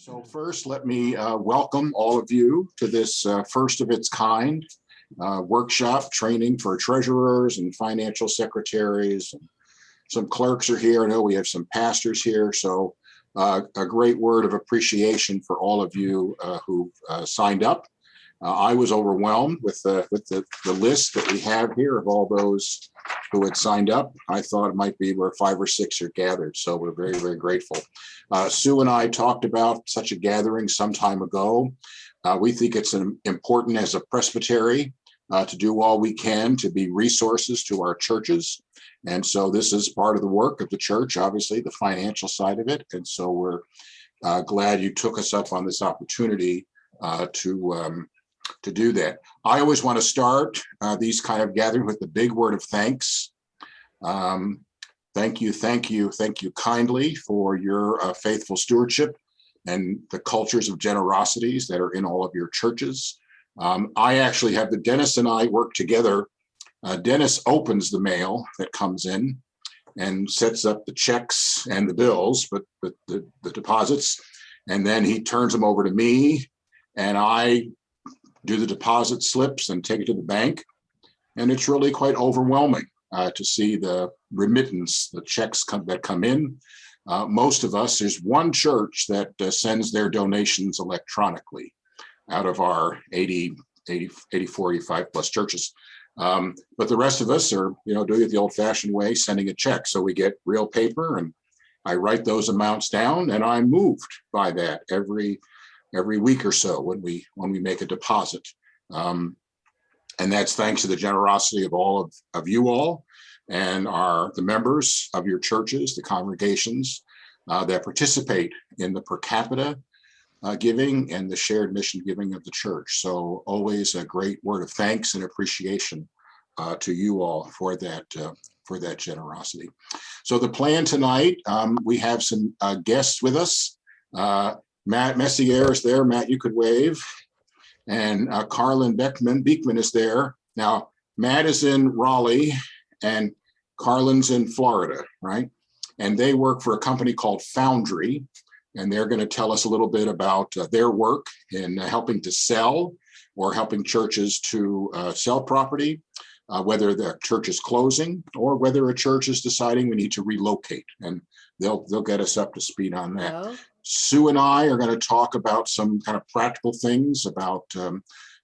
So first, let me welcome all of you to this first of its kind workshop training for treasurers and financial secretaries. Some clerks are here. I know we have some pastors here. So a great word of appreciation for all of you who signed up. I was overwhelmed with the list that we have here of all those who had signed up. I thought it might be where 5 or 6 are gathered. So we're very, very grateful. Sue and I talked about such a gathering some time ago. We think it's important as a presbytery to do all we can to be resources to our churches. And so this is part of the work of the church, obviously, the financial side of it. And so we're glad you took us up on this opportunity to do that. I always want to start these kind of gatherings with the big word of thanks. Thank you kindly for your faithful stewardship and the cultures of generosities that are in all of your churches. I actually have Dennis and I work together. Dennis opens the mail that comes in and sets up the checks and the bills, but the deposits, and then he turns them over to me, and I do the deposit slips and take it to the bank. And it's really quite overwhelming to see the remittance, the checks that come in. Most of us, there's one church that sends their donations electronically out of our 84, 85 plus churches. But the rest of us are, doing it the old fashioned way, sending a check. So we get real paper and I write those amounts down, and I'm moved by that every week or so when we make a deposit. And that's thanks to the generosity of all of you all and the members of your churches, the congregations that participate in the per capita giving and the shared mission giving of the church. So always a great word of thanks and appreciation to you all for that generosity. So the plan tonight, we have some guests with us. Matt Messier is there. Matt, you could wave. And Carlin Beekman is there. Now, Matt is in Raleigh and Carlin's in Florida, right? And they work for a company called Foundry. And they're going to tell us a little bit about their work in helping to sell or helping churches to sell property, whether the church is closing or whether a church is deciding we need to relocate. And they'll get us up to speed on that. Hello. Sue and I are going to talk about some kind of practical things about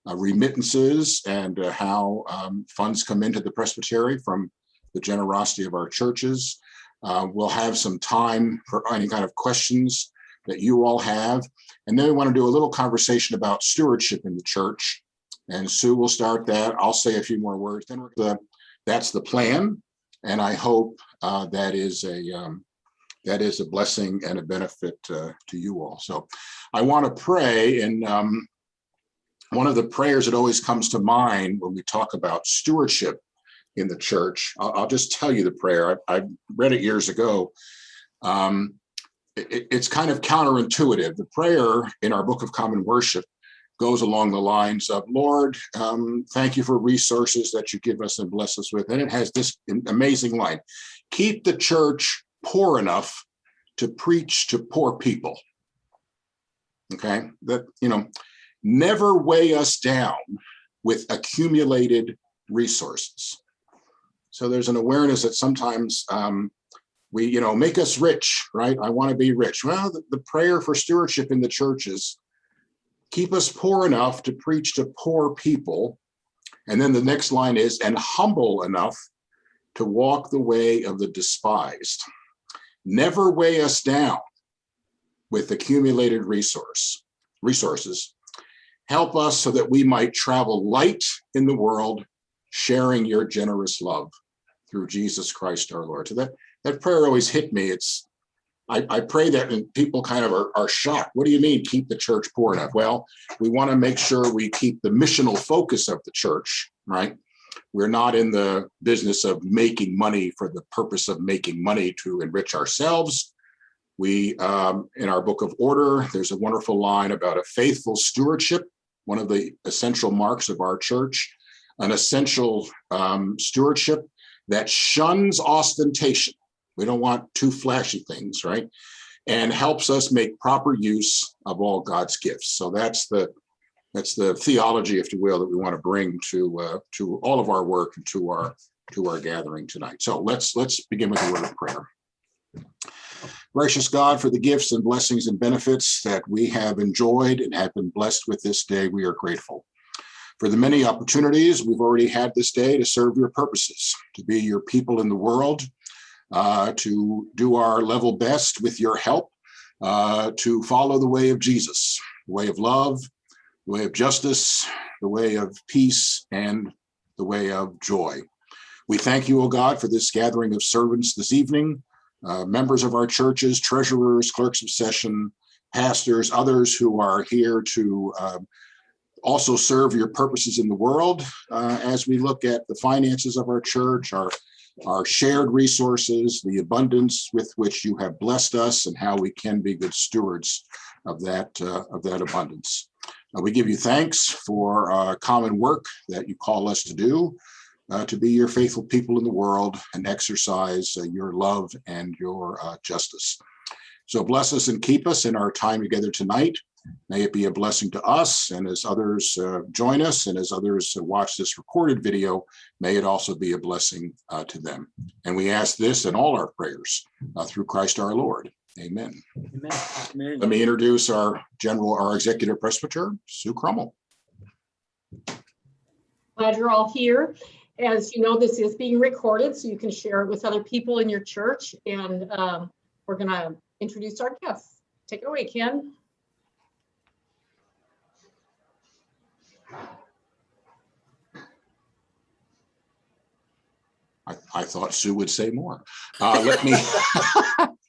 remittances and how funds come into the Presbytery from the generosity of our churches. We'll have some time for any kind of questions that you all have. And then we want to do a little conversation about stewardship in the church. And Sue will start that. I'll say a few more words. Then that's the plan. And I hope that is a blessing and a benefit to you all. So I want to pray, and one of the prayers that always comes to mind when we talk about stewardship in the church, I'll just tell you the prayer. I read it years ago. It's kind of counterintuitive. The prayer in our Book of Common Worship goes along the lines of, Lord, thank you for resources that you give us and bless us with. And it has this amazing line: keep the church poor enough to preach to poor people. Okay, that, never weigh us down with accumulated resources. So there's an awareness that sometimes we, make us rich, right? I want to be rich. Well, the prayer for stewardship in the church is keep us poor enough to preach to poor people. And then the next line is, and humble enough to walk the way of the despised. Never weigh us down with accumulated resources. Help us so that we might travel light in the world, sharing your generous love through Jesus Christ our Lord. So that prayer always hit me. I pray that, and people kind of are shocked. What do you mean keep the church poor enough? Well, we want to make sure we keep the missional focus of the church, right? We're not in the business of making money for the purpose of making money to enrich ourselves. We, in our Book of Order, there's a wonderful line about a faithful stewardship, one of the essential marks of our church, an essential stewardship that shuns ostentation. We don't want too flashy things, right? and helps us make proper use of all God's gifts. So that's the theology, if you will, that we want to bring to all of our work and to our gathering tonight. So let's begin with a word of prayer. Gracious God, for the gifts and blessings and benefits that we have enjoyed and have been blessed with this day, we are grateful. For the many opportunities we've already had this day to serve your purposes, to be your people in the world, to do our level best with your help, to follow the way of Jesus, the way of love, the way of justice, the way of peace, and the way of joy. We thank you, O God, for this gathering of servants this evening, members of our churches, treasurers, clerks of session, pastors, others who are here to also serve your purposes in the world as we look at the finances of our church, our shared resources, the abundance with which you have blessed us, and how we can be good stewards of that abundance. We give you thanks for common work that you call us to do, to be your faithful people in the world and exercise your love and your justice. So bless us and keep us in our time together tonight. May it be a blessing to us, and as others join us and as others watch this recorded video, may it also be a blessing to them. And we ask this in all our prayers through Christ our Lord. Amen. Amen. Amen. Let me introduce our executive presbyter, Sue Krummel. Glad you're all here. As you know, this is being recorded, so you can share it with other people in your church. And we're going to introduce our guests. Take it away, Ken. I thought Sue would say more.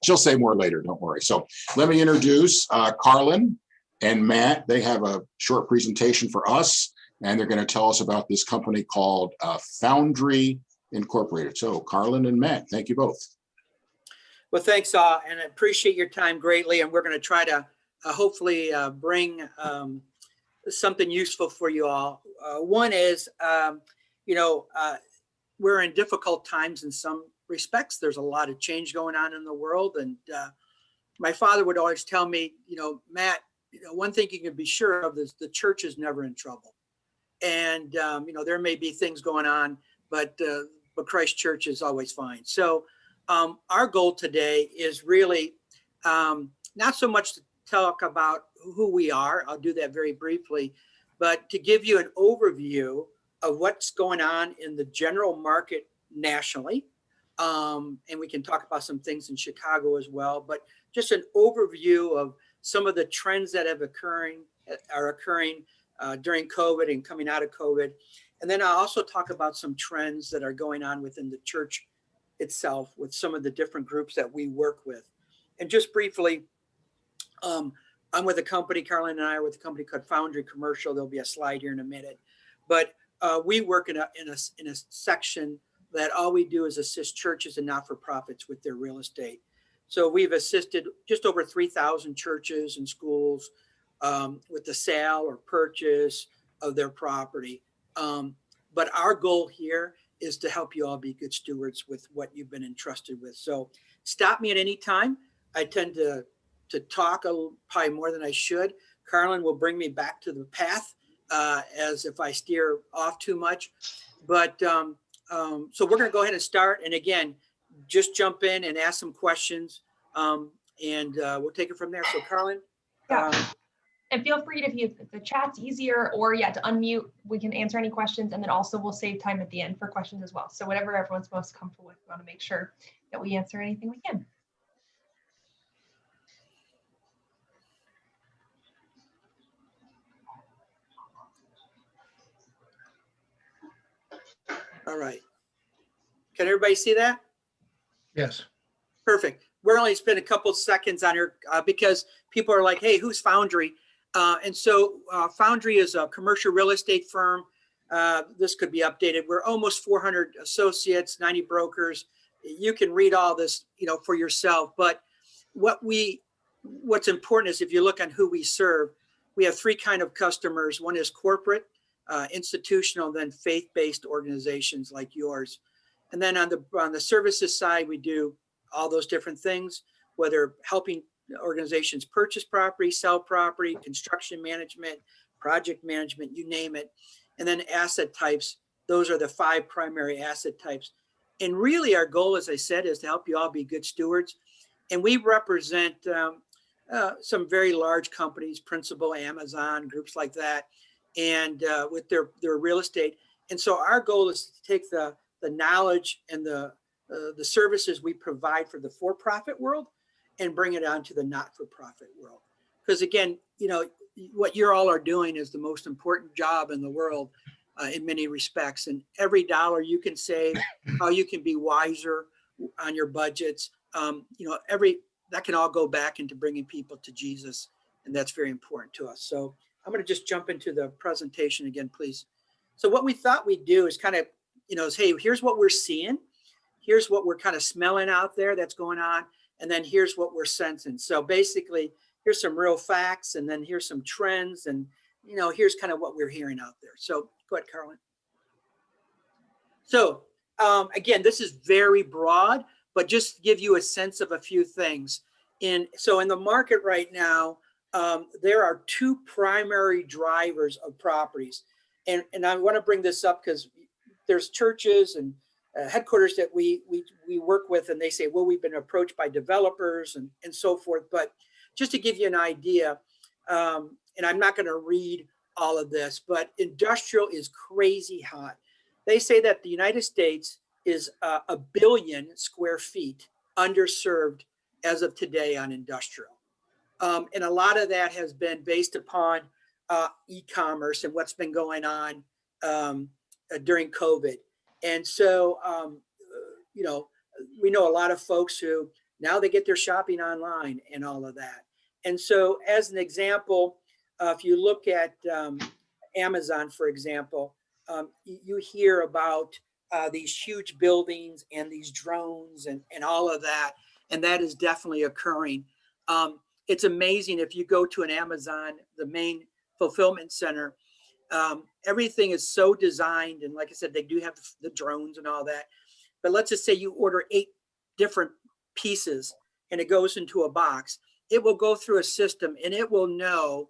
She'll say more later, don't worry. So let me introduce Carlin and Matt. They have a short presentation for us, and they're going to tell us about this company called Foundry Incorporated. So Carlin and Matt, thank you both. Well, thanks, and I appreciate your time greatly. And we're going to try to hopefully bring something useful for you all. One is, we're in difficult times in some respects. There's a lot of change going on in the world. And my father would always tell me, Matt, one thing you can be sure of is the church is never in trouble. And, there may be things going on, but Christ Church is always fine. So our goal today is really not so much to talk about who we are. I'll do that very briefly, but to give you an overview of what's going on in the general market nationally. And we can talk about some things in Chicago as well, but just an overview of some of the trends that are occurring during COVID and coming out of COVID. And then I'll also talk about some trends that are going on within the church itself with some of the different groups that we work with. And just briefly, I'm with a company, Carlin and I are with a company called Foundry Commercial. There'll be a slide here in a minute, but we work in a section that all we do is assist churches and not-for-profits with their real estate. So we've assisted just over 3,000 churches and schools with the sale or purchase of their property. But our goal here is to help you all be good stewards with what you've been entrusted with. So stop me at any time. I tend to talk probably more than I should. Carlin will bring me back to the path as if I steer off too much. But so we're going to go ahead and start. And again, just jump in and ask some questions, and we'll take it from there. So Carlin. Yeah. And feel free to, if the chat's easier or to unmute, we can answer any questions. And then also we'll save time at the end for questions as well. So whatever everyone's most comfortable with, we want to make sure that we answer anything we can. All right. Can everybody see that? Yes. Perfect. We're only spend a couple seconds on here because people are like, hey, who's Foundry? And so Foundry is a commercial real estate firm. This could be updated. We're almost 400 associates, 90 brokers. You can read all this, for yourself. But what's important is if you look on who we serve, we have three kind of customers. One is corporate, institutional, then faith-based organizations like yours. And then on the services side, we do all those different things, whether helping organizations purchase property, sell property, construction management, project management, you name it. And then asset types. Those are the 5 primary asset types. And really our goal, as I said, is to help you all be good stewards. And we represent some very large companies, Principal, Amazon, groups like that, and with their real estate. And so our goal is to take the knowledge and the services we provide for the for-profit world and bring it on to the not-for-profit world. Because again, you know, what you all are doing is the most important job in the world in many respects. And every dollar you can save, how you can be wiser on your budgets, you know, that can all go back into bringing people to Jesus. And that's very important to us. So I'm going to just jump into the presentation again, please. So what we thought we'd do is kind of, you know, is, hey, here's what we're seeing. Here's what we're kind of smelling out there that's going on. And then here's what we're sensing. So basically, here's some real facts, and then here's some trends, and, you know, here's kind of what we're hearing out there. So go ahead, Carolyn. So again, this is very broad, but just to give you a sense of a few things. So in the market right now, there are 2 primary drivers of properties. And I want to bring this up because there's churches and headquarters that we work with, and they say, well, we've been approached by developers and so forth. But just to give you an idea, and I'm not going to read all of this, but industrial is crazy hot. They say that the United States is 1 billion square feet underserved as of today on industrial. And a lot of that has been based upon e-commerce and what's been going on during COVID. And so, you know, we know a lot of folks who now they get their shopping online and all of that. And so as an example, if you look at Amazon, for example, you hear about these huge buildings and these drones and all of that. And that is definitely occurring. It's amazing if you go to an Amazon, the main fulfillment center, everything is so designed. And like I said, they do have the drones and all that. But let's just say you order 8 different pieces and it goes into a box. It will go through a system and it will know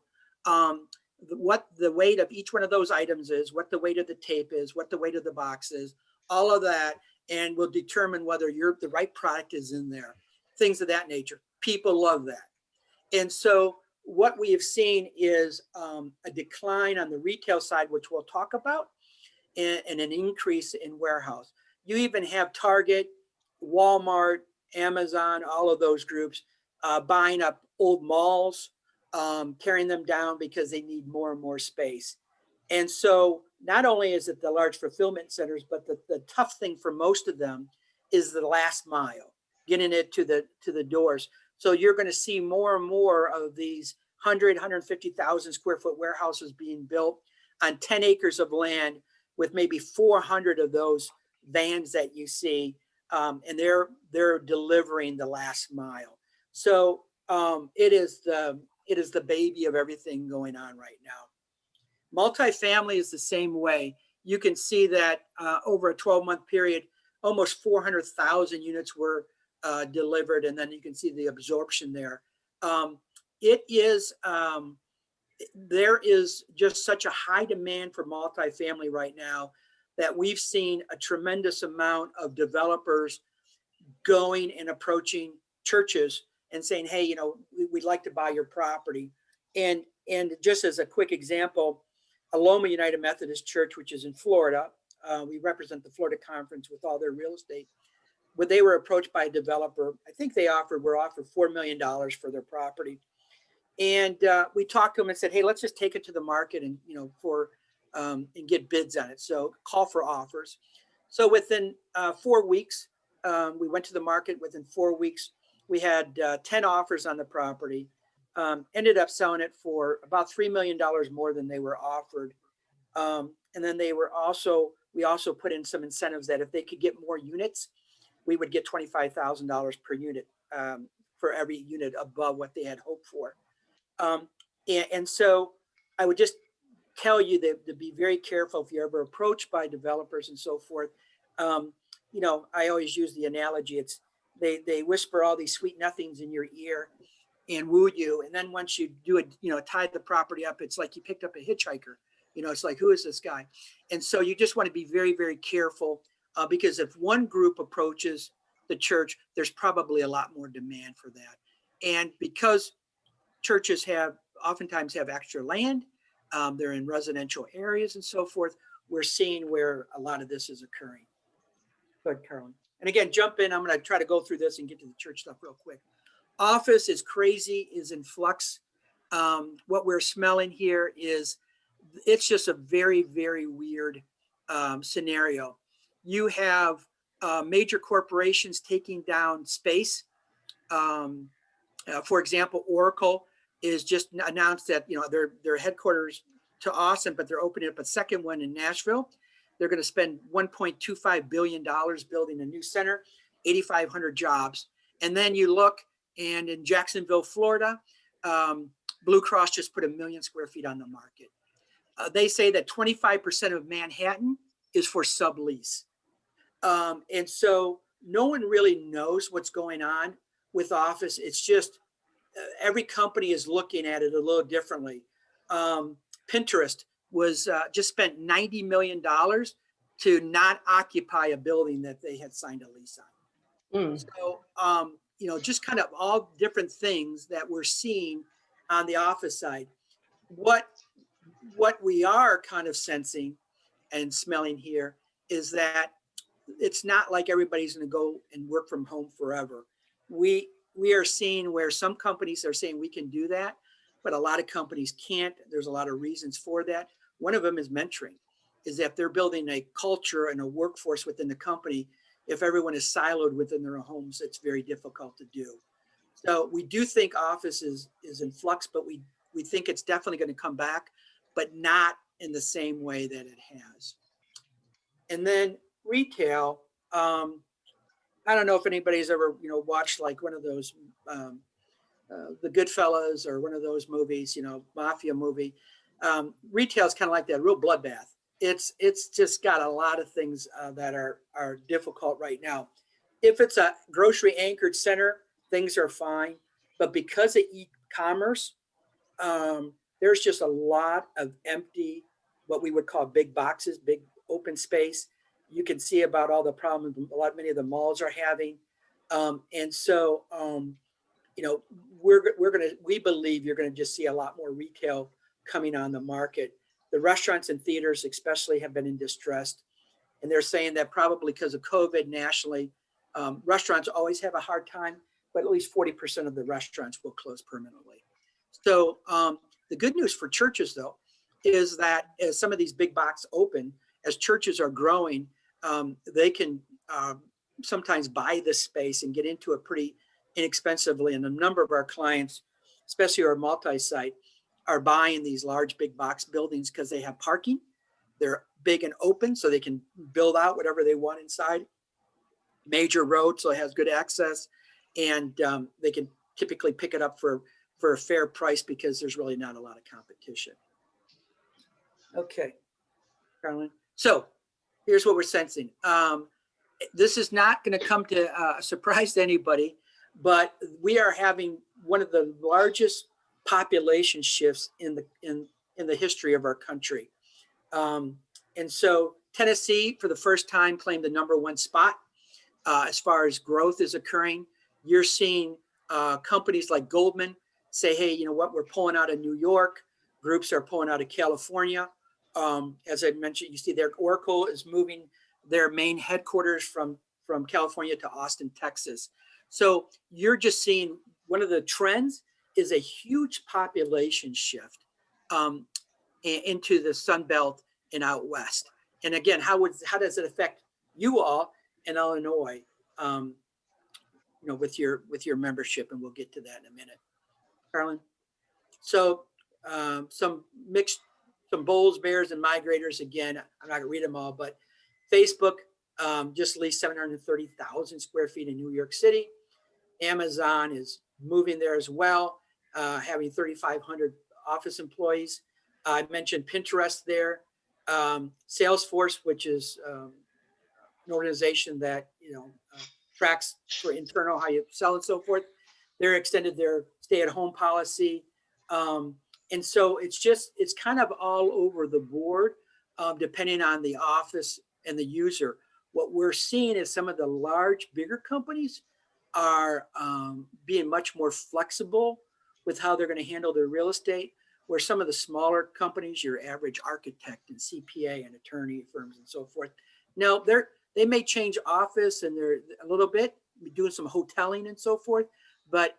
what the weight of each one of those items is, what the weight of the tape is, what the weight of the box is, all of that, and will determine whether the right product is in there, things of that nature. People love that. And so what we have seen is a decline on the retail side, which we'll talk about, and an increase in warehouse. You even have Target, Walmart, Amazon, all of those groups buying up old malls, tearing them down because they need more and more space. And so not only is it the large fulfillment centers, but the tough thing for most of them is the last mile, getting it to the doors. So you're going to see more and more of these 150,000 square foot warehouses being built on 10 acres of land with maybe 400 of those vans that you see. And they're delivering the last mile. So it is the baby of everything going on right now. Multifamily is the same way. You can see that over a 12-month period, almost 400,000 units were delivered, and then you can see the absorption there. There is just such a high demand for multifamily right now that we've seen a tremendous amount of developers going and approaching churches and saying, hey, you know, we'd like to buy your property. And just as a quick example, Aloma United Methodist Church, which is in Florida, we represent the Florida Conference with all their real estate. When they were approached by a developer, I think were offered $4 million for their property. And we talked to them and said, hey, let's just take it to the market and, you know, and get bids on it. So call for offers. So within 4 weeks, we went to the market. Within 4 weeks, we had 10 offers on the property, ended up selling it for about $3 million more than they were offered. And then we also put in some incentives that if they could get more units, we would get $25,000 per unit for every unit above what they had hoped for. And so I would just tell you that to be very careful if you're ever approached by developers and so forth. You know, I always use the analogy, they whisper all these sweet nothings in your ear. and woo you. And then once you do it, tie the property up, it's like you picked up a hitchhiker. It's like, who is this guy? And so you just want to be very, very careful because if one group approaches the church, there's probably a lot more demand for that. And because churches oftentimes have extra land, they're in residential areas and so forth, we're seeing where a lot of this is occurring. Go ahead, Carolyn. And again, jump in. I'm going to try to go through this and get to the church stuff real quick. Office is crazy, is in flux. What we're smelling here it's just a very, very weird scenario. You have major corporations taking down space. For example, Oracle is just announced that their headquarters to Austin, but they're opening up a second one in Nashville. They're going to spend $1.25 billion building a new center, 8,500 jobs. And then you look, and in Jacksonville, Florida, Blue Cross just put 1 million square feet on the market. They say that 25% of Manhattan is for sublease. And so no one really knows what's going on with office. It's just every company is looking at it a little differently. Pinterest was just spent $90 million to not occupy a building that they had signed a lease on. So, just kind of all different things that we're seeing on the office side. What we are kind of sensing and smelling here is that it's not like everybody's going to go and work from home forever. We are seeing where some companies are saying we can do that, but a lot of companies can't. There's a lot of reasons for that. One of them is mentoring, is that they're building a culture and a workforce within the company. If everyone is siloed within their homes, it's very difficult to do. So we do think office is in flux, but we think it's definitely going to come back, but not in the same way that it has. And then retail, I don't know if anybody's ever, watched like one of those, the Goodfellas or one of those movies, mafia movie. Retail is kind of like that, real bloodbath. It's just got a lot of things that are difficult right now. If it's a grocery anchored center, things are fine. But because of e-commerce, there's just a lot of empty, what we would call big boxes, big open space. You can see about all the problems many of the malls are having. And so, we believe you're going to just see a lot more retail coming on the market. The restaurants and theaters especially have been in distress. And they're saying that probably because of COVID nationally, restaurants always have a hard time, but at least 40% of the restaurants will close permanently. So the good news for churches, though, is that as some of these big box open, as churches are growing, they can sometimes buy this space and get into it pretty inexpensively. And a number of our clients, especially our multi-site, are buying these large big box buildings because they have parking. They're big and open, so they can build out whatever they want inside. Major road, so it has good access, and they can typically pick it up for a fair price because there's really not a lot of competition. Okay, Carolyn. So here's what we're sensing. This is not going to come to a surprise to anybody, but we are having one of the largest population shifts in the history of our country. And so Tennessee, for the first time, claimed the #1 spot as far as growth is occurring. You're seeing companies like Goldman say, hey, you know what, we're pulling out of New York. Groups are pulling out of California. As I mentioned, you see there, Oracle is moving their main headquarters from California to Austin, Texas. So you're just seeing one of the trends is a huge population shift into the Sun Belt and out west. And again, how does it affect you all in Illinois, with your membership? And we'll get to that in a minute. Carolyn. So some bulls, bears, and migrators. Again, I'm not gonna read them all, but Facebook just leased 730,000 square feet in New York City. Amazon is moving there as well, having 3,500 office employees. I mentioned Pinterest there. Salesforce, which is an organization that tracks for internal how you sell and so forth. they're extended their stay-at-home policy. And so it's kind of all over the board, depending on the office and the user. What we're seeing is some of the large, bigger companies are being much more flexible with how they're going to handle their real estate, where some of the smaller companies, your average architect and CPA and attorney firms and so forth, now they may change office and they're a little bit doing some hoteling and so forth, but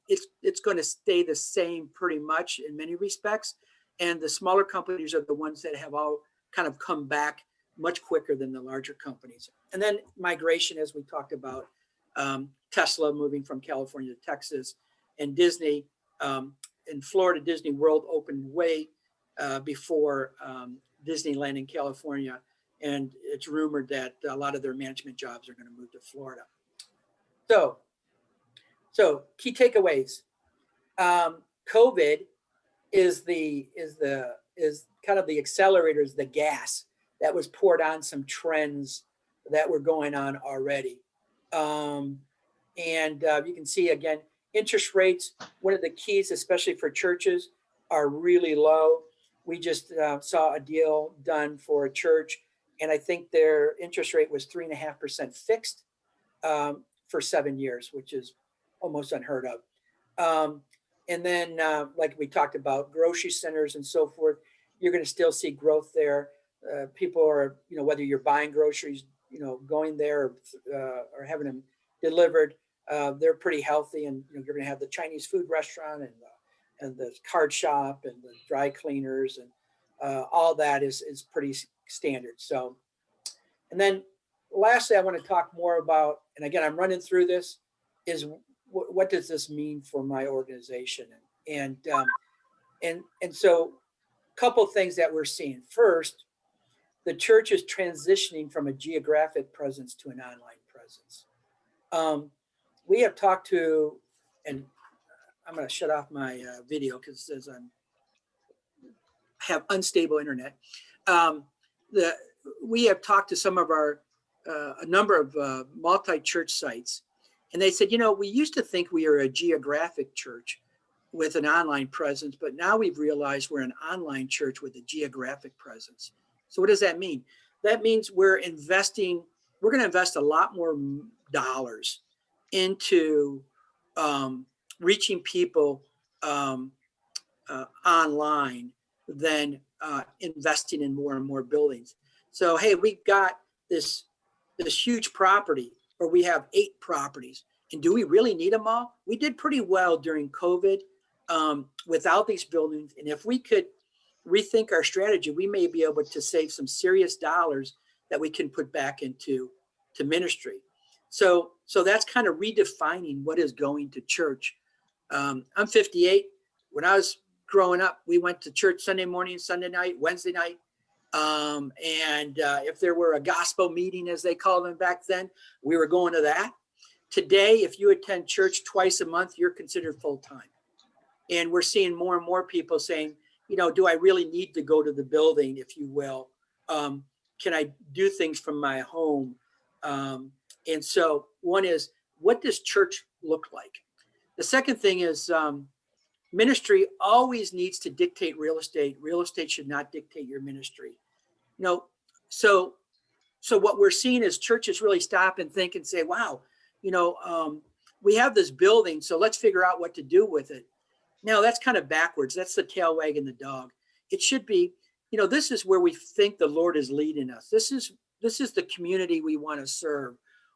it's going to stay the same pretty much in many respects. And the smaller companies are the ones that have all kind of come back much quicker than the larger companies. And then migration, as we talked about, Tesla moving from California to Texas, and Disney in Florida, Disney World opened way before Disneyland in California. And it's rumored that a lot of their management jobs are going to move to Florida. So key takeaways. COVID is kind of the accelerators, the gas that was poured on some trends that were going on already. And you can see again, interest rates, one of the keys, especially for churches, are really low. We just saw a deal done for a church, and I think their interest rate was 3.5% fixed for 7 years, which is almost unheard of. And then, like we talked about, grocery centers and so forth, you're going to still see growth there. People are, whether you're buying groceries, going there or having them delivered, they're pretty healthy. And you're going to have the Chinese food restaurant and the card shop and the dry cleaners and all that is pretty standard. So, and then lastly, I want to talk more about, and again, I'm running through this, is what does this mean for my organization? And so a couple of things that we're seeing. First, the church is transitioning from a geographic presence to an online presence. We have talked to, and I'm going to shut off my video because it says I have unstable internet. We have talked to some of our, a number of multi-church sites, and they said, we used to think we are a geographic church with an online presence, but now we've realized we're an online church with a geographic presence. So what does that mean? That means we're going to invest a lot more dollars into reaching people online than investing in more and more buildings. So, hey, we've got this huge property, or we have 8 properties, and do we really need them all? We did pretty well during COVID without these buildings, and if we could rethink our strategy, we may be able to save some serious dollars that we can put back into ministry. So that's kind of redefining what is going to church. I'm 58. When I was growing up, we went to church Sunday morning, Sunday night, Wednesday night. And if there were a gospel meeting, as they called them back then, we were going to that. Today, if you attend church twice a month, you're considered full-time. And we're seeing more and more people saying, do I really need to go to the building, if you will? Can I do things from my home? And so one is, what does church look like? The second thing is ministry always needs to dictate real estate. Real estate should not dictate your ministry. So what we're seeing is churches really stop and think and say, wow, we have this building, so let's figure out what to do with it. Now that's kind of backwards. That's the tail wagging the dog. It should be, this is where we think the Lord is leading us. This is the community we want to serve,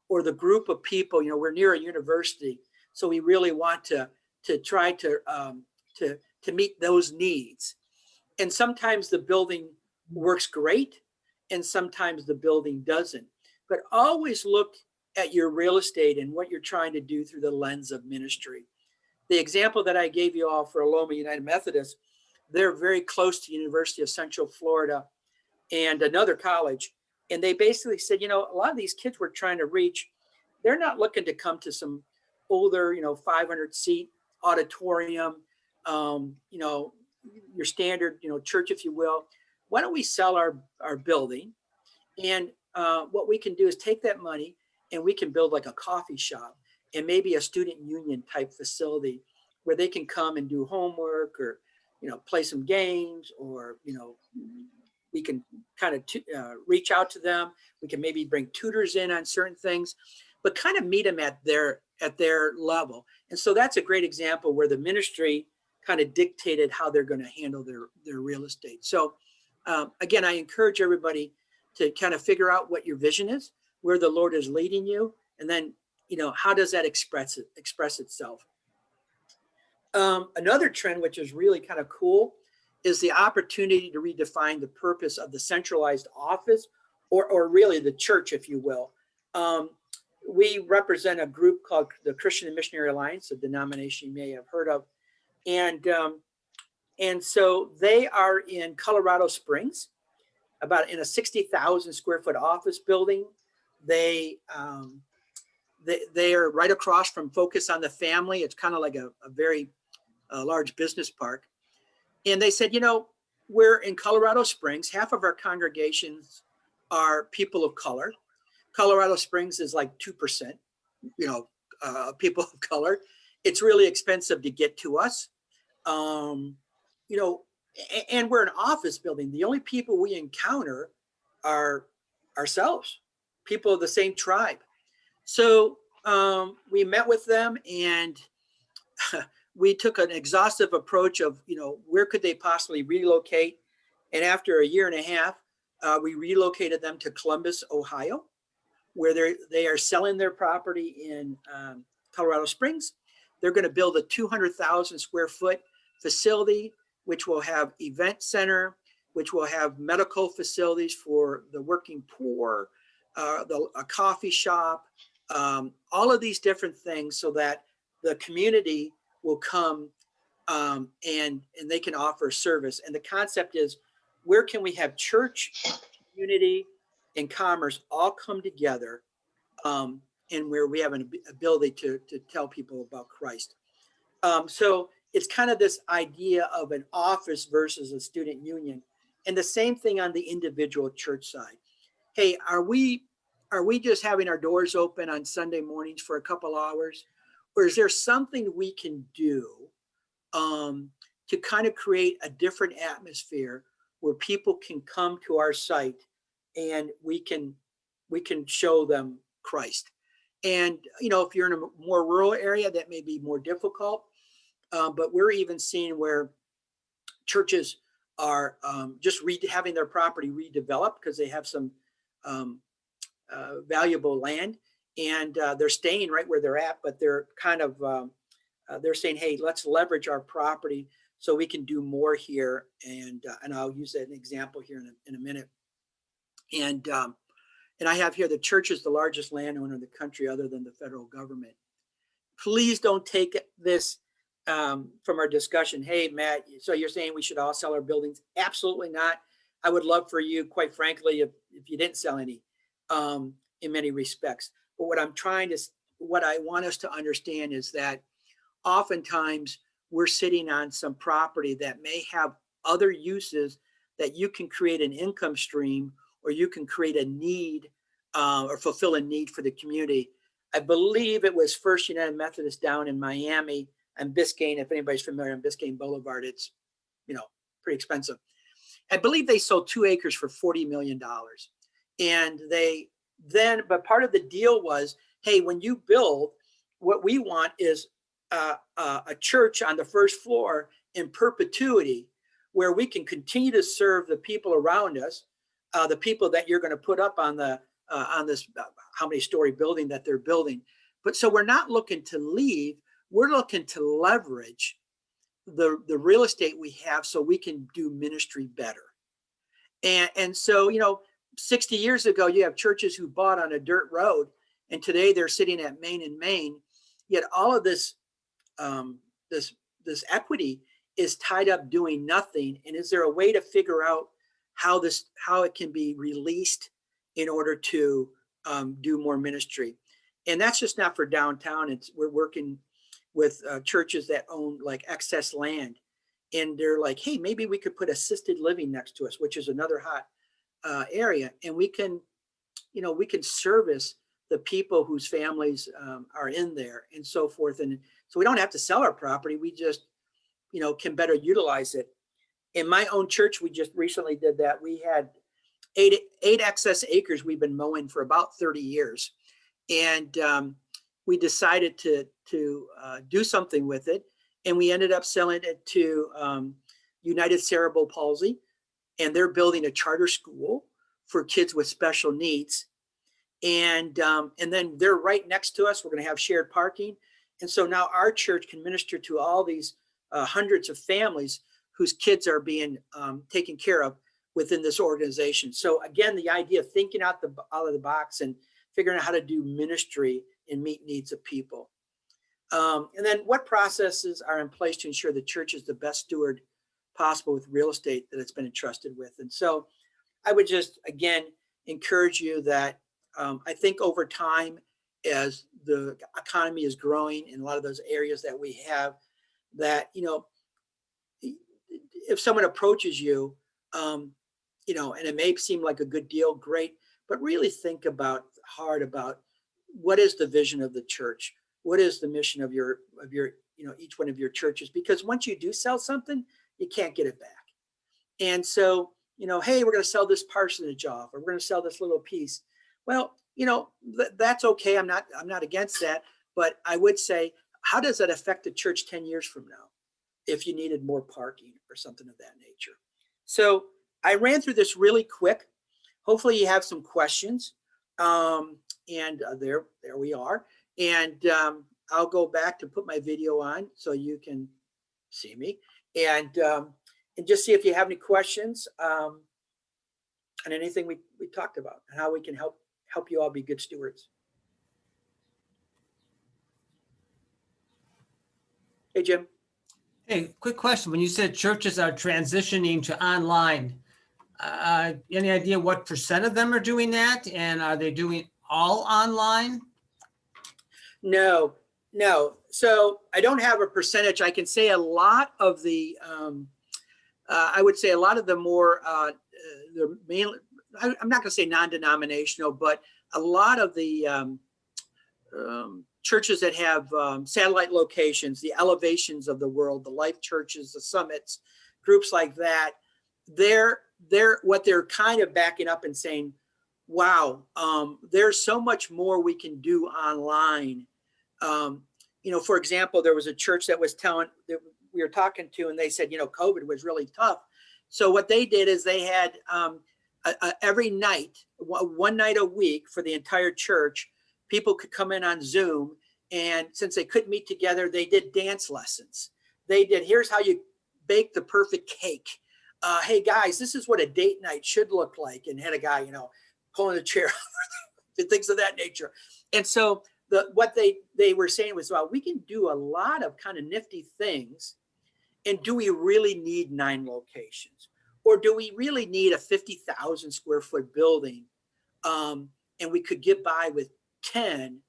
or the group of people. We're near a university, so we really want to try to meet those needs. And sometimes the building works great, and sometimes the building doesn't. But always look at your real estate and what you're trying to do through the lens of ministry. The example that I gave you all for Loma United Methodist, they're very close to University of Central Florida and another college. And they basically said, a lot of these kids we're trying to reach, they're not looking to come to some older, 500-seat auditorium, your standard, church, if you will. Why don't we sell our building? And what we can do is take that money and we can build like a coffee shop. and maybe a student union type facility where they can come and do homework, or, play some games, or, we can kind of reach out to them. We can maybe bring tutors in on certain things, but kind of meet them at their level. And so that's a great example where the ministry kind of dictated how they're going to handle their real estate. So again, I encourage everybody to kind of figure out what your vision is, where the Lord is leading you, and then, how does that express itself? Another trend, which is really kind of cool, is the opportunity to redefine the purpose of the centralized office, or really the church, if you will. We represent a group called the Christian and Missionary Alliance, a denomination you may have heard of. And so they are in Colorado Springs, about in a 60,000 square foot office building. They are right across from Focus on the Family. It's kind of like a very large business park. And they said, we're in Colorado Springs. Half of our congregations are people of color. Colorado Springs is like 2%, people of color. It's really expensive to get to us. And we're an office building. The only people we encounter are ourselves, people of the same tribe. So we met with them, and we took an exhaustive approach of, where could they possibly relocate? And after a year and a half, we relocated them to Columbus, Ohio, where they are selling their property in Colorado Springs. They're going to build a 200,000 square foot facility, which will have event center, which will have medical facilities for the working poor, a coffee shop, all of these different things, so that the community will come and they can offer service. And the concept is, where can we have church, community, and commerce all come together, and where we have an ability to tell people about Christ. So it's kind of this idea of an office versus a student union. And the same thing on the individual church side. Hey, are we just having our doors open on Sunday mornings for a couple hours? Or is there something we can do to kind of create a different atmosphere where people can come to our site and we can show them Christ? And, if you're in a more rural area, that may be more difficult. But we're even seeing where churches are just having their property redeveloped because they have some valuable land, and they're staying right where they're at, but they're kind of, they're saying, hey, let's leverage our property so we can do more here. And I'll use that an example here in a minute. And I have here, the church is the largest landowner in the country other than the federal government. Please don't take this from our discussion. Hey, Matt, so you're saying we should all sell our buildings? Absolutely not. I would love for you, quite frankly, if you didn't sell any, in many respects. But what I want us to understand is that oftentimes we're sitting on some property that may have other uses that you can create an income stream, or you can create a need or fulfill a need for the community. I believe it was First United Methodist down in Miami and Biscayne. If anybody's familiar on Biscayne Boulevard, it's, pretty expensive. I believe they sold 2 acres for $40 million. And but part of the deal was, hey, when you build, what we want is a church on the first floor in perpetuity, where we can continue to serve the people around us, the people that you're going to put up on this how many story building that they're building. But so we're not looking to leave. We're looking to leverage the real estate we have so we can do ministry better. And so, 60 years ago, you have churches who bought on a dirt road, and today they're sitting at Main and Main. Yet all of this this equity is tied up doing nothing. And is there a way to figure out how it can be released in order to do more ministry? And that's just not for downtown. We're working with churches that own like excess land, and they're like, hey, maybe we could put assisted living next to us, which is another hot area, and we can service the people whose families are in there and so forth. And so we don't have to sell our property. We just, can better utilize it. In my own church, we just recently did that. We had eight excess acres we've been mowing for about 30 years. And we decided to do something with it. And we ended up selling it to United Cerebral Palsy. And they're building a charter school for kids with special needs. And then they're right next to us. We're going to have shared parking. And so now our church can minister to all these hundreds of families whose kids are being taken care of within this organization. So again, the idea of thinking out of the box and figuring out how to do ministry and meet needs of people. And then what processes are in place to ensure the church is the best steward possible with real estate that it's been entrusted with. And so I would just, again, encourage you that I think over time, as the economy is growing in a lot of those areas that we have, that, if someone approaches you, and it may seem like a good deal, great, but really think hard about what is the vision of the church? What is the mission of your, each one of your churches? Because once you do sell something, you can't get it back. And so, hey, we're going to sell this parsonage off, or we're going to sell this little piece. Well, that's okay. I'm not against that, but I would say, how does that affect the church 10 years from now if you needed more parking or something of that nature? So I ran through this really quick. Hopefully you have some questions. And there we are. And I'll go back to put my video on so you can see me, and just see if you have any questions on anything we talked about and how we can help you all be good stewards. Hey, Jim. Hey, quick question. When you said churches are transitioning to online, any idea what percent of them are doing that? And are they doing all online? No. So I don't have a percentage. I can say a lot of the, I would say a lot of the more, the mainly, I'm not going to say non-denominational, but a lot of the churches that have satellite locations, the Elevations of the world, the Life Churches, the Summits, groups like that, they're what they're kind of backing up and saying, wow, there's so much more we can do online. For example, there was a church that was telling, that we were talking to, and they said, COVID was really tough. So what they did is they had every night, one night a week for the entire church, people could come in on Zoom. And since they couldn't meet together, they did dance lessons. They did, here's how you bake the perfect cake. Hey guys, this is what a date night should look like. And had a guy, pulling a chair and things of that nature. And so what they were saying was, well, we can do a lot of kind of nifty things. And do we really need 9 locations? Or do we really need a 50,000 square foot building? And we could get by with 10.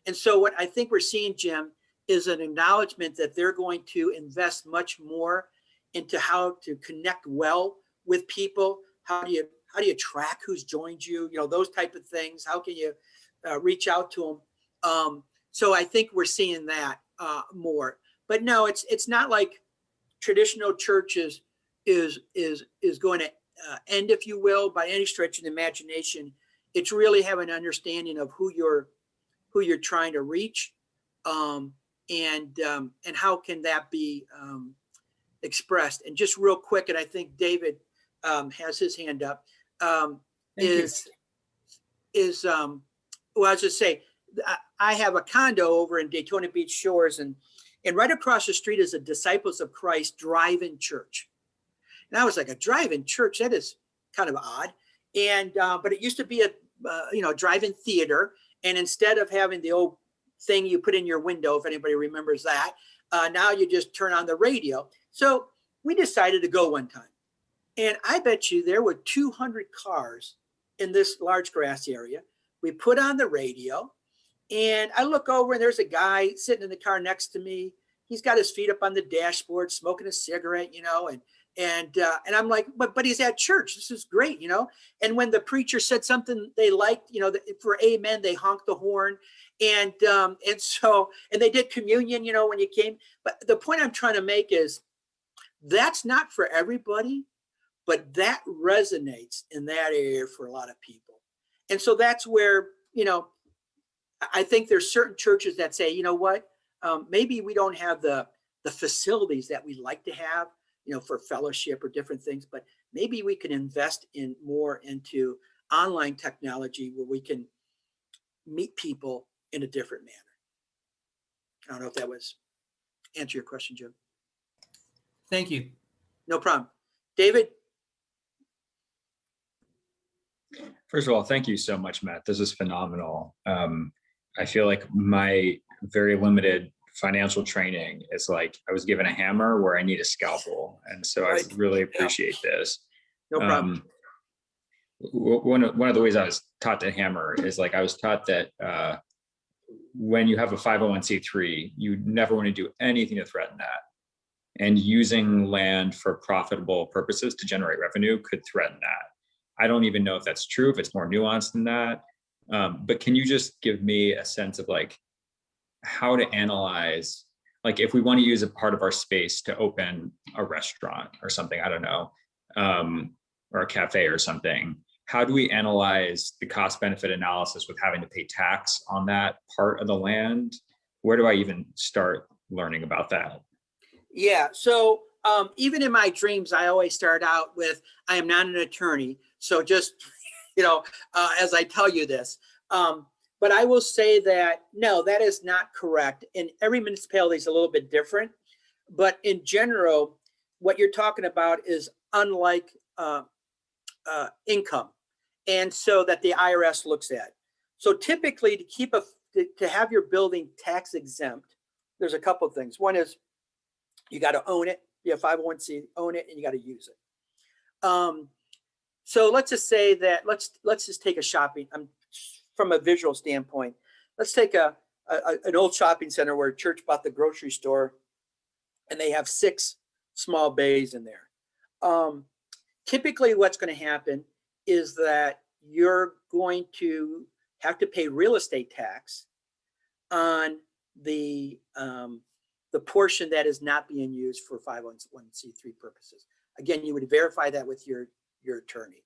And so what I think we're seeing, Jim, is an acknowledgement that they're going to invest much more into how to connect well with people. How do you track who's joined you? Those type of things. How can you reach out to them? So I think we're seeing that more. But no, it's not like traditional churches is going to end, if you will, by any stretch of the imagination. It's really having an understanding of who you're trying to reach, and how can that be expressed. And just real quick, and I think David has his hand up. Well, I was just say, I have a condo over in Daytona Beach Shores, and right across the street is a Disciples of Christ drive-in church. And I was like, a drive-in church? That is kind of odd. And but it used to be a drive-in theater. And instead of having the old thing you put in your window, if anybody remembers that, now you just turn on the radio. So we decided to go one time. And I bet you there were 200 cars in this large grass area. We put on the radio, and I look over, and there's a guy sitting in the car next to me. He's got his feet up on the dashboard, smoking a cigarette, and And I'm like, but he's at church. This is great, you know? And when the preacher said something they liked, you know, for amen, they honked the horn. And they did communion, you know, when you came. But the point I'm trying to make is that's not for everybody, but that resonates in that area for a lot of people. And so that's where, you know, I think there's certain churches that say, you know what, maybe we don't have the facilities that we like to have, you know, for fellowship or different things, but maybe we can invest in more into online technology where we can meet people in a different manner. I don't know if that was answer your question, Jim. Thank you. No problem. David? First of all, thank you so much, Matt. This is phenomenal. I feel like my very limited financial training is like I was given a hammer where I need a scalpel. And so Right. I really appreciate this. No problem. One of the ways I was taught to hammer is like I was taught that when you have a 501c3, you never want to do anything to threaten that. And using land for profitable purposes to generate revenue could threaten that. I don't even know if that's true, if it's more nuanced than that. But can you just give me a sense of like how to analyze, like if we want to use a part of our space to open a restaurant or something, I don't know, or a cafe or something, how do we analyze the cost benefit analysis with having to pay tax on that part of the land? Where do I even start learning about that? Yeah. So even in my dreams, I always start out with, I am not an attorney. So just, you know, as I tell you this, but I will say that, no, that is not correct. And every municipality is a little bit different. But in general, what you're talking about is unlike income. And so that the IRS looks at. So typically to have your building tax exempt, there's a couple of things. One is you got to own it. You have 501c, own it, and you got to use it. So let's just say that let's just take a shopping. From a visual standpoint, let's take an old shopping center where a church bought the grocery store, and they have 6 small bays in there. Typically, what's going to happen is that you're going to have to pay real estate tax on the portion that is not being used for 501c3 purposes. Again, you would verify that with your attorney.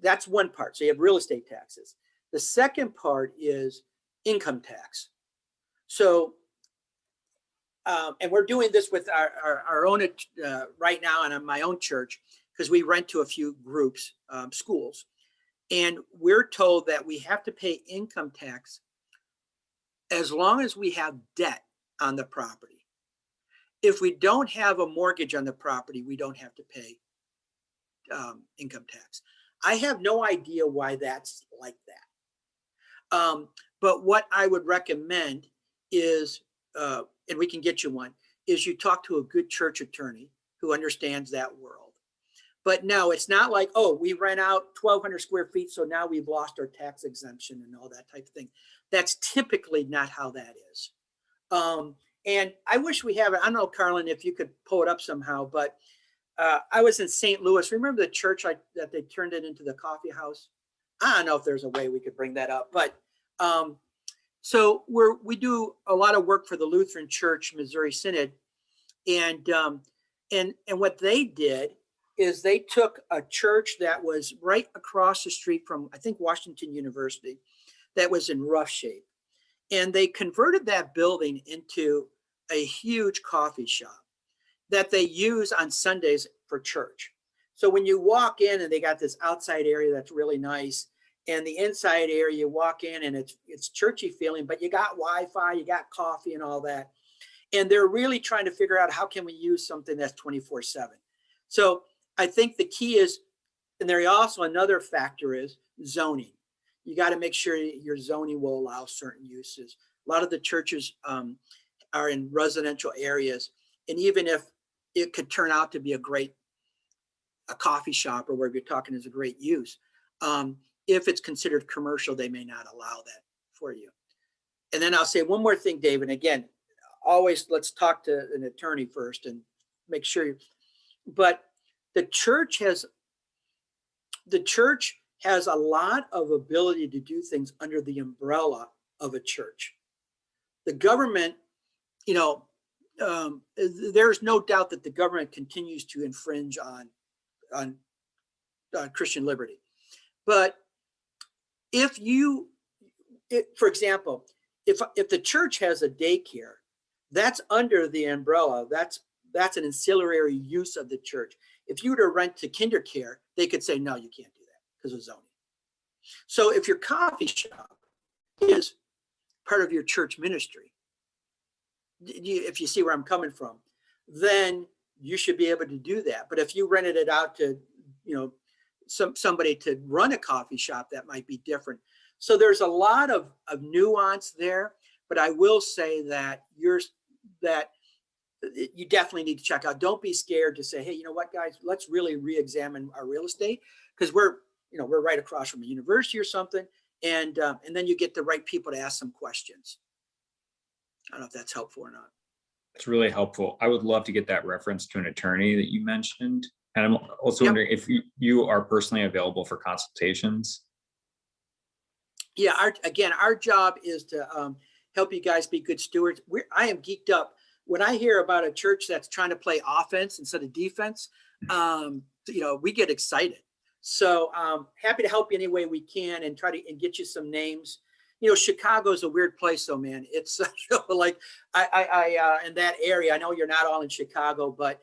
That's one part. So you have real estate taxes. The second part is income tax. So, and we're doing this with our own right now and on my own church, because we rent to a few groups, schools, and we're told that we have to pay income tax as long as we have debt on the property. If we don't have a mortgage on the property, we don't have to pay income tax. I have no idea why that's like that. But what I would recommend is, and we can get you one, is you talk to a good church attorney who understands that world. But no, it's not like, oh, we rent out 1,200 square feet, so now we've lost our tax exemption and all that type of thing. That's typically not how that is. And I wish we have it. I don't know, Carlin, if you could pull it up somehow, but I was in St. Louis. Remember the church that they turned it into the coffee house? I don't know if there's a way we could bring that up, but so we do a lot of work for the Lutheran Church Missouri Synod, and what they did is they took a church that was right across the street from, I think, Washington University, that was in rough shape, and they converted that building into a huge coffee shop that they use on Sundays for church. So when you walk in, and they got this outside area that's really nice, and the inside area, you walk in and it's churchy feeling, but you got Wi-Fi, you got coffee and all that. And they're really trying to figure out how can we use something that's 24/7. So I think the key is, and there also another factor is zoning. You got to make sure your zoning will allow certain uses. A lot of the churches are in residential areas. And even if it could turn out to be a coffee shop or wherever you're talking is a great use, if it's considered commercial, they may not allow that for you. And then I'll say one more thing, David. Again, always let's talk to an attorney first and make sure. But the church has a lot of ability to do things under the umbrella of a church. The government, there's no doubt that the government continues to infringe on Christian liberty. But for example, if the church has a daycare, that's under the umbrella. That's an ancillary use of the church. If you were to rent to kindercare, they could say, no, you can't do that because of zoning. So if your coffee shop is part of your church ministry, if you see where I'm coming from, then you should be able to do that. But if you rented it out to, somebody to run a coffee shop, that might be different. So there's a lot of nuance there, but I will say that you definitely need to check out. Don't be scared to say, hey, you know what, guys, let's really re-examine our real estate, because we're right across from a university or something. And then you get the right people to ask some questions. I don't know if that's helpful or not. It's really helpful. I would love to get that reference to an attorney that you mentioned. And I'm also wondering if you are personally available for consultations. Yeah, our job is to help you guys be good stewards. I am geeked up when I hear about a church that's trying to play offense instead of defense. We get excited. So happy to help you any way we can and try to get you some names. Chicago's a weird place, though, man. It's like I in that area. I know you're not all in Chicago, but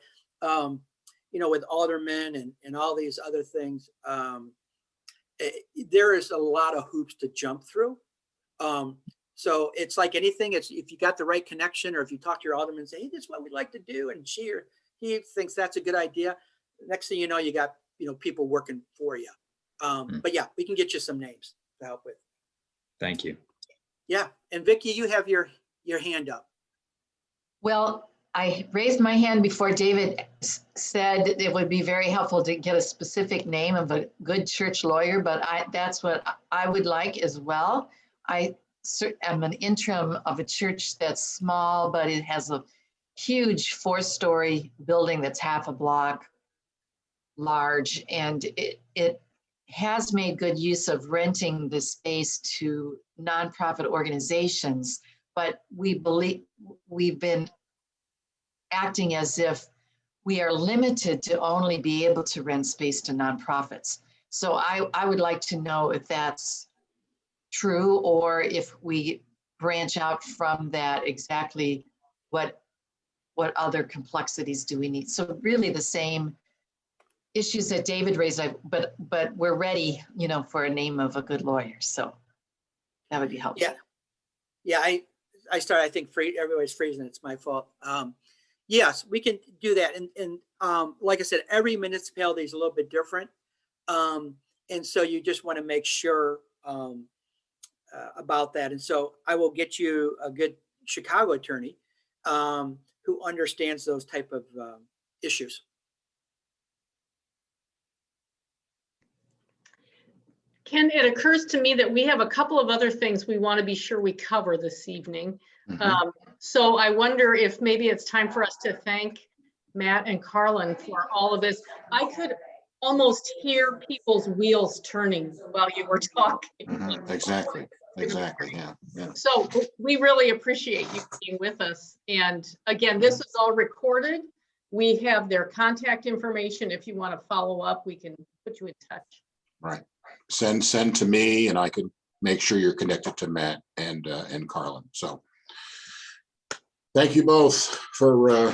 with aldermen and all these other things, there is a lot of hoops to jump through. So it's like anything. It's if you got the right connection, or if you talk to your alderman and say, hey, this is what we'd like to do, and she or he thinks that's a good idea. Next thing you know, you got people working for you. But yeah, we can get you some names to help with. Thank you. Yeah, and Vicki, you have your hand up. Well, I raised my hand before David said it would be very helpful to get a specific name of a good church lawyer, but that's what I would like as well. I am an interim of a church that's small, but it has a huge 4-story building that's half a block large, and it has made good use of renting the space to nonprofit organizations, but we've been acting as if we are limited to only be able to rent space to nonprofits. So I would like to know if that's true, or if we branch out from that, exactly what other complexities do we need? So really the same issues that David raised, but we're ready, for a name of a good lawyer. So that would be helpful. Yeah. I started, I think everybody's freezing. It's my fault. Yes, we can do that. And like I said, every municipality is a little bit different. And so you just want to make sure about that. And so I will get you a good Chicago attorney who understands those type of issues. Ken, it occurs to me that we have a couple of other things we want to be sure we cover this evening. So I wonder if maybe it's time for us to thank Matt and Carlin for all of this. I could almost hear people's wheels turning while you were talking. Exactly. Yeah. So we really appreciate you being with us. And again, this is all recorded. We have their contact information. If you want to follow up, we can put you in touch. Right. Send to me, and I can make sure you're connected to Matt and Carlin. So thank you both for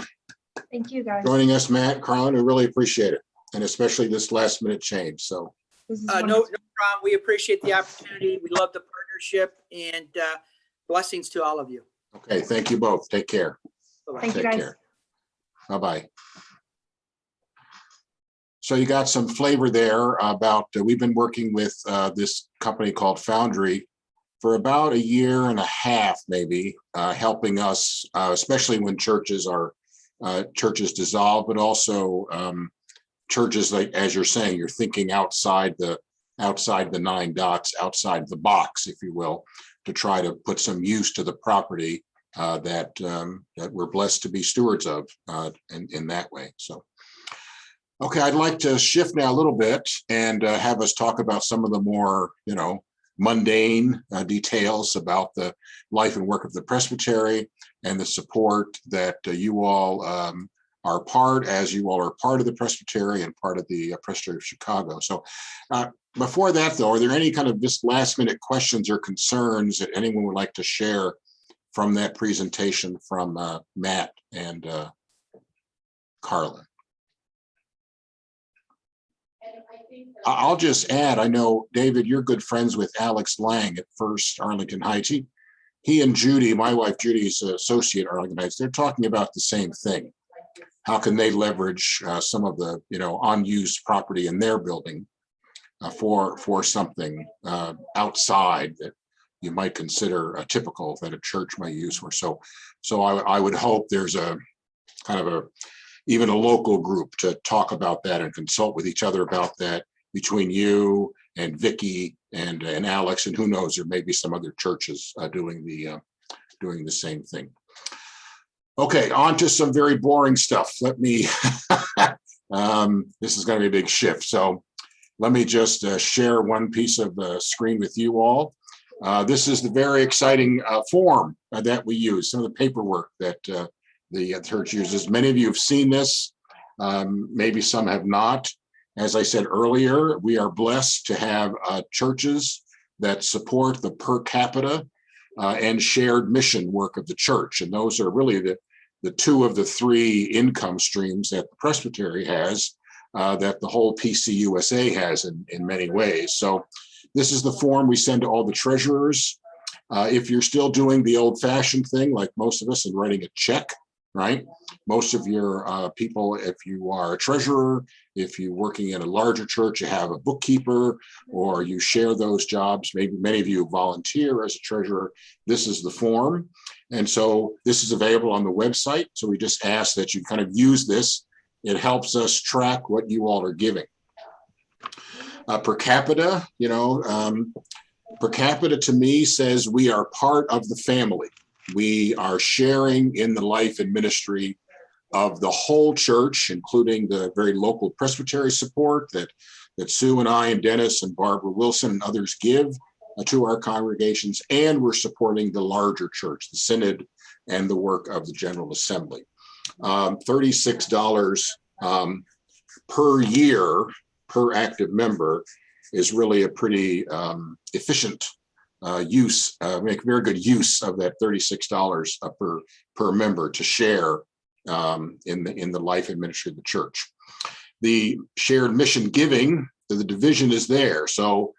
Thank you, guys. joining us, Matt, Carlin. We really appreciate it, and especially this last minute change. So This is No problem. We appreciate the opportunity. We love the partnership, and blessings to all of you. okay, thank you both. Take care. Bye-bye. Thank you, Take guys. care. Bye-bye. So you got some flavor there about, we've been working with this company called Foundry for about 1.5 years, maybe, helping us, especially when churches dissolve, but also churches, like, as you're saying, you're thinking outside the 9 dots, outside the box, if you will, to try to put some use to the property that we're blessed to be stewards of in that way. So Okay, I'd like to shift now a little bit and have us talk about some of the more, mundane details about the life and work of the Presbytery and the support that you all are part, as you all are part of the Presbytery and part of the Presbytery of Chicago. So before that, though, are there any kind of just last minute questions or concerns that anyone would like to share from that presentation from Matt and Carlin? I'll just add, I know, David, you're good friends with Alex Lang at First Arlington Heights. He and Judy, my wife Judy's associate at Arlington Heights, they're talking about the same thing. How can they leverage some of the unused property in their building for something outside that you might consider typical that a church might use for. So I would hope there's a kind of even a local group to talk about that and consult with each other about that between you and Vicky and Alex, and who knows, there may be some other churches doing the same thing. Okay, on to some very boring stuff. Let me, this is going to be a big shift. So let me just share one piece of the screen with you all. This is the very exciting form that we use, some of the paperwork that the church uses. Many of you have seen this, maybe some have not. As I said earlier, we are blessed to have churches that support the per capita and shared mission work of the church. And those are really the two of the three income streams that the Presbytery has, that the whole PCUSA has in many ways. So this is the form we send to all the treasurers. If you're still doing the old-fashioned thing, like most of us, and writing a check, right? Most of your people, if you are a treasurer, if you're working in a larger church, you have a bookkeeper, or you share those jobs. Maybe many of you volunteer as a treasurer. This is the form. And so this is available on the website. So we just ask that you kind of use this. It helps us track what you all are giving. Per capita, per capita to me says we are part of the family. We are sharing in the life and ministry of the whole church, including the very local Presbytery support that Sue and I and Dennis and Barbara Wilson and others give to our congregations. And we're supporting the larger church, the synod, and the work of the General Assembly. $36 per year per active member is really a pretty efficient use, make very good use of that $36 per member to share in the life and ministry of the church. The shared mission giving, the division is there. So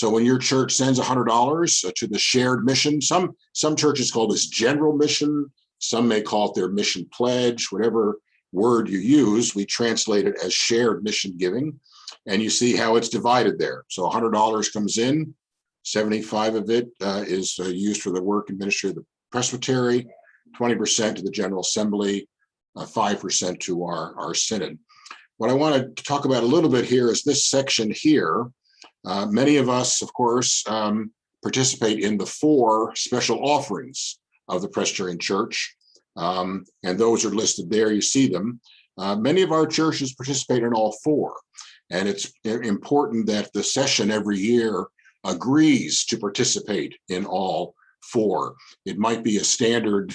when your church sends $100 to the shared mission, some churches call this general mission, some may call it their mission pledge, whatever word you use, we translate it as shared mission giving. And you see how it's divided there. So $100 comes in, 75 of it is used for the work and ministry of the Presbytery, 20% to the General Assembly, 5% to our synod. What I want to talk about a little bit here is this section here. Many of us, of course, participate in the 4 special offerings of the Presbyterian Church, and those are listed there. You see them. Many of our churches participate in all 4, and it's important that the session every year agrees to participate in all 4. It might be a standard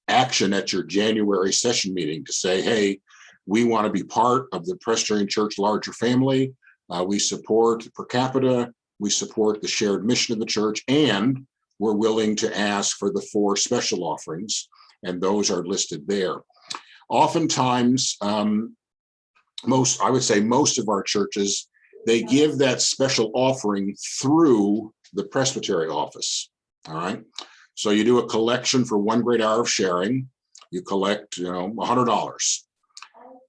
action at your January session meeting to say, hey, we want to be part of the Presbyterian Church larger family. We support per capita, we support the shared mission of the church, and we're willing to ask for the 4 special offerings, and those are listed there. Oftentimes, I would say most of our churches, they give that special offering through the Presbytery office, all right? So you do a collection for 1 great hour of sharing, you collect, $100.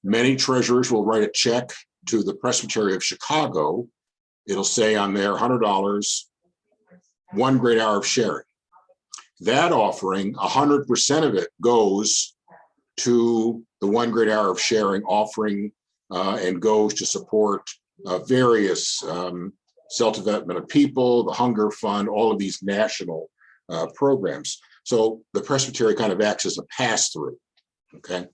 Many treasurers will write a check to the Presbytery of Chicago. It'll say on there $100, 1 great hour of sharing. That offering, 100% of it goes to the 1 great hour of sharing offering and goes to support various self-development of people, the Hunger Fund, all of these national programs. So the Presbytery kind of acts as a pass-through, okay?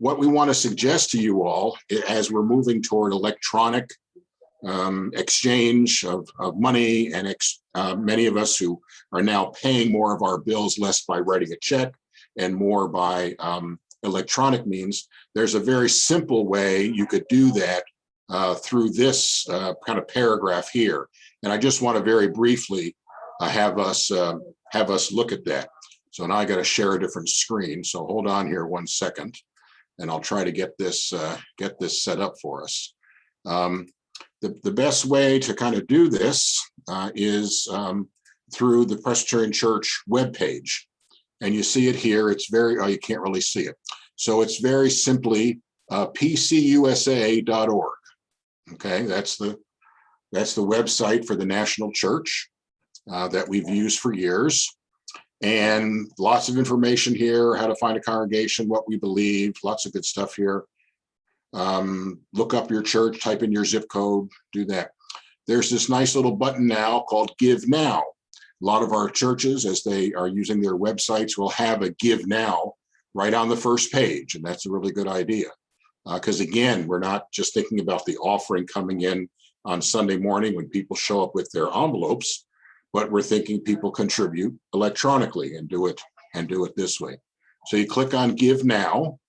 what we want to suggest to you all as we're moving toward electronic exchange of money, and many of us who are now paying more of our bills less by writing a check and more by electronic means, there's a very simple way you could do that through this kind of paragraph here. And I just want to very briefly have us look at that. So now I got to share a different screen. So hold on here 1 second, and I'll try to get this set up for us. The best way to kind of do this is through the Presbyterian Church webpage. And you see it here. It's very, oh, you can't really see it. So it's very simply pcusa.org. Okay, that's the website for the national church that we've used for years. And lots of information here, how to find a congregation, what we believe, lots of good stuff here. Look up your church, type in your zip code, do that. There's this nice little button now called Give Now. A lot of our churches, as they are using their websites, will have a Give Now right on the first page. And that's a really good idea. Because again, we're not just thinking about the offering coming in on Sunday morning when people show up with their envelopes, but we're thinking people contribute electronically and do it this way. So you click on Give Now,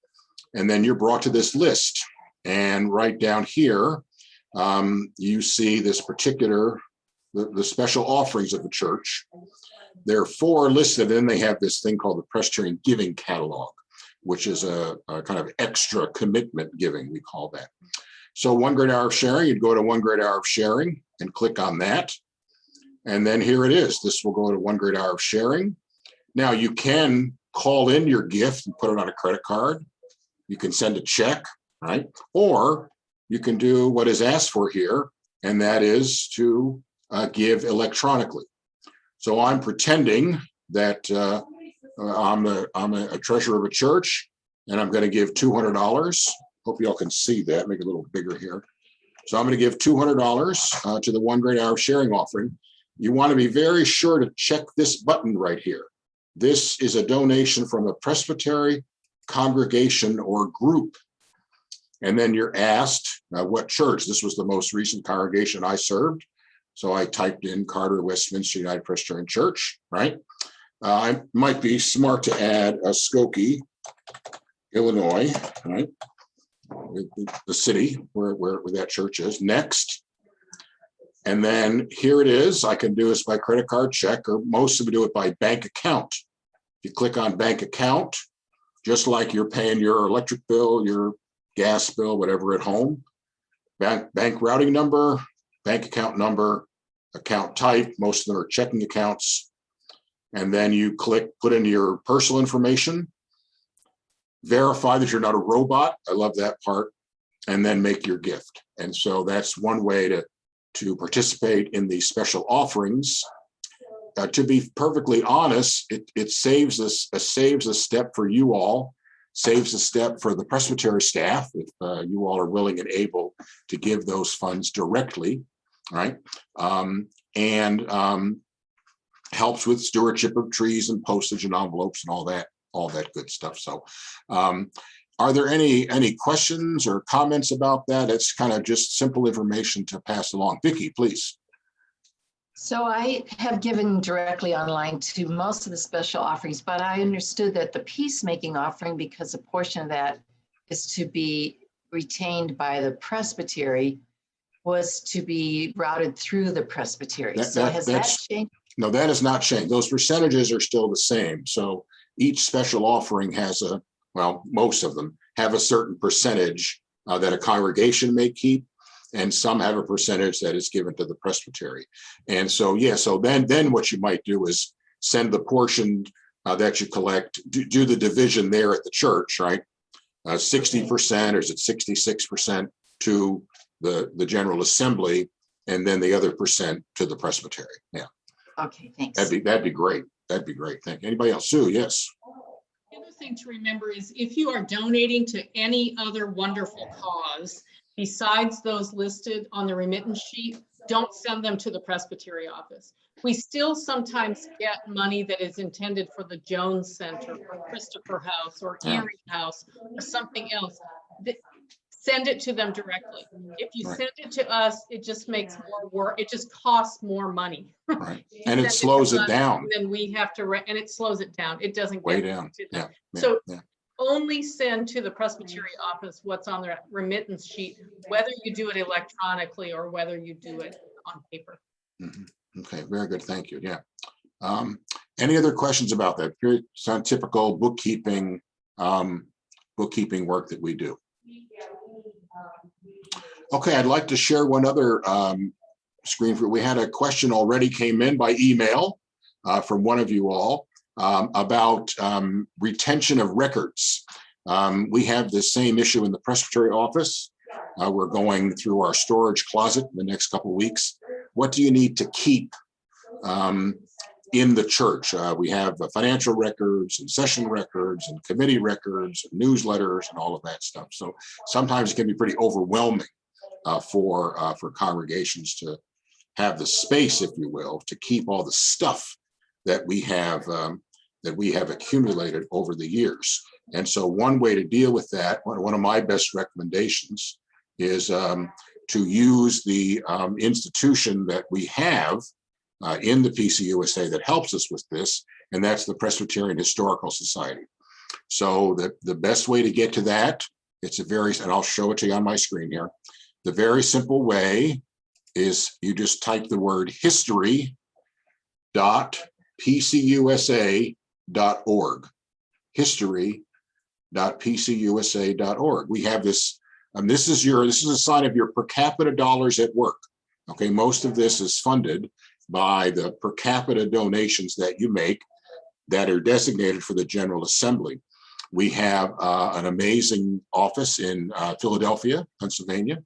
and then you're brought to this list. And right down here, you see this particular, the special offerings of the church. There are 4 listed, and then they have this thing called the Presbyterian Giving Catalog, which is a kind of extra commitment giving, we call that. So 1 Great Hour of Sharing, you'd go to 1 Great Hour of Sharing and click on that. And then here it is. This will go to 1 Great Hour of Sharing. Now you can call in your gift and put it on a credit card. You can send a check, right? Or you can do what is asked for here, and that is to give electronically. So I'm pretending that I'm a treasurer of a church, and I'm going to give $200. Hope y'all can see that. Make it a little bigger here. So I'm going to give $200 to the 1 Great Hour of Sharing offering. You want to be very sure to check this button right here. This is a donation from a presbytery, congregation, or group. And then you're asked what church. This was the most recent congregation I served. So I typed in Carter Westminster United Presbyterian Church, right? I might be smart to add Skokie, Illinois, right? The city where that church is. Next. And then here it is. I can do this by credit card, check, or most of them do it by bank account. You click on bank account, just like you're paying your electric bill, your gas bill, whatever at home. Bank routing number, bank account number, account type. Most of them are checking accounts. And then you click, put in your personal information, verify that you're not a robot. I love that part. And then make your gift. And so that's one way to participate in these special offerings. To be perfectly honest, it saves us a step for you all, saves a step for the Presbytery staff if you all are willing and able to give those funds directly, right? And helps with stewardship of trees and postage and envelopes and all that good stuff. So are there any questions or comments about that? It's kind of just simple information to pass along. Vicki, please. So I have given directly online to most of the special offerings, but I understood that the peacemaking offering, because a portion of that is to be retained by the Presbytery, was to be routed through the Presbytery. So has that changed? No, that has not changed. Those percentages are still the same. So each special offering has most of them have a certain percentage that a congregation may keep, and some have a percentage that is given to the Presbytery. And so, yeah, so then what you might do is send the portion that you collect, do the division there at the church, right? 60%, or is it 66% to the General Assembly, and then the other percent to the Presbytery. Yeah. Okay, thanks. That'd be great. That'd be great. Thank you. Anybody else? Sue, yes. The other thing to remember is if you are donating to any other wonderful cause besides those listed on the remittance sheet, don't send them to the Presbytery office. we still sometimes get money that is intended for the Jones Center or Christopher House or Yeah. Erie House or something else. Send it to them directly. If you Right. send it to us, it just makes more work. It just costs more money. Right. You And send it to slows it us, down, Then we have to, and it slows it down. It doesn't way get down. to them. Yeah. So yeah. only send to the Presbytery office what's on their remittance sheet, whether you do it electronically or whether you do it on paper. Mhm. Okay, very good. Thank you. Yeah. Any other questions about that? It's not typical bookkeeping work that we do. Okay, I'd like to share one other screen. We had a question already came in by email from one of you all about retention of records. We have the same issue in the Presbytery office. We're going through our storage closet in the next couple of weeks. What do you need to keep in the church? We have financial records and session records and committee records and newsletters and all of that stuff. So sometimes it can be pretty overwhelming for congregations to have the space, if you will, to keep all the stuff that we have accumulated over the years. And so one way to deal with that, one of my best recommendations is to use the institution that we have in the PCUSA that helps us with this, and that's the Presbyterian Historical Society. So the best way to get to that, and I'll show it to you on my screen here. The very simple way is you just type the word history.pcusa.org. History.pcusa.org. We have this, this is a sign of your per capita dollars at work. Okay, most of this is funded by the per capita donations that you make that are designated for the General Assembly. We have an amazing office in Philadelphia, Pennsylvania.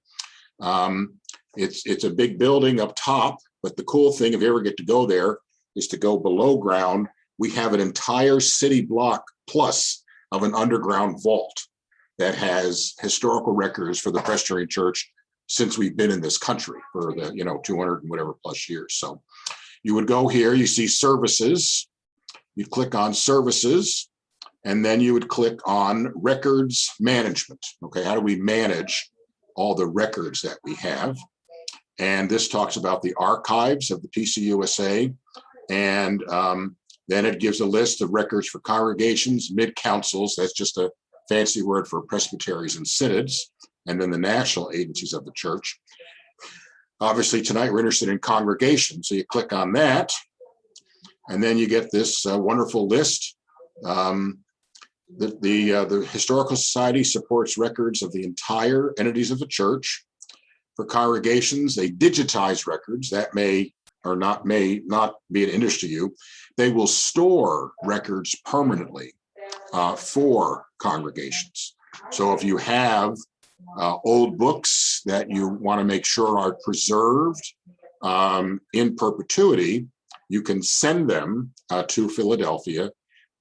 It's a big building up top, but the cool thing, if you ever get to go there, is to go below ground. We have an entire city block plus of an underground vault that has historical records for the Presbyterian Church since we've been in this country for the 200 and whatever plus years. So you would go here, you see services, you click on services, and then you would click on records management. Okay, how do we manage all the records that we have? And this talks about the archives of the PCUSA, and then it gives a list of records for congregations, mid-councils, that's just a fancy word for presbyteries and synods, and then the national agencies of the church. Obviously, tonight we're interested in congregations, so you click on that, and then you get this wonderful list. The Historical Society supports records of the entire entities of the church. For congregations, they digitize records that may not be an interest to you. They will store records permanently for congregations. So if you have old books that you want to make sure are preserved in perpetuity, you can send them to Philadelphia.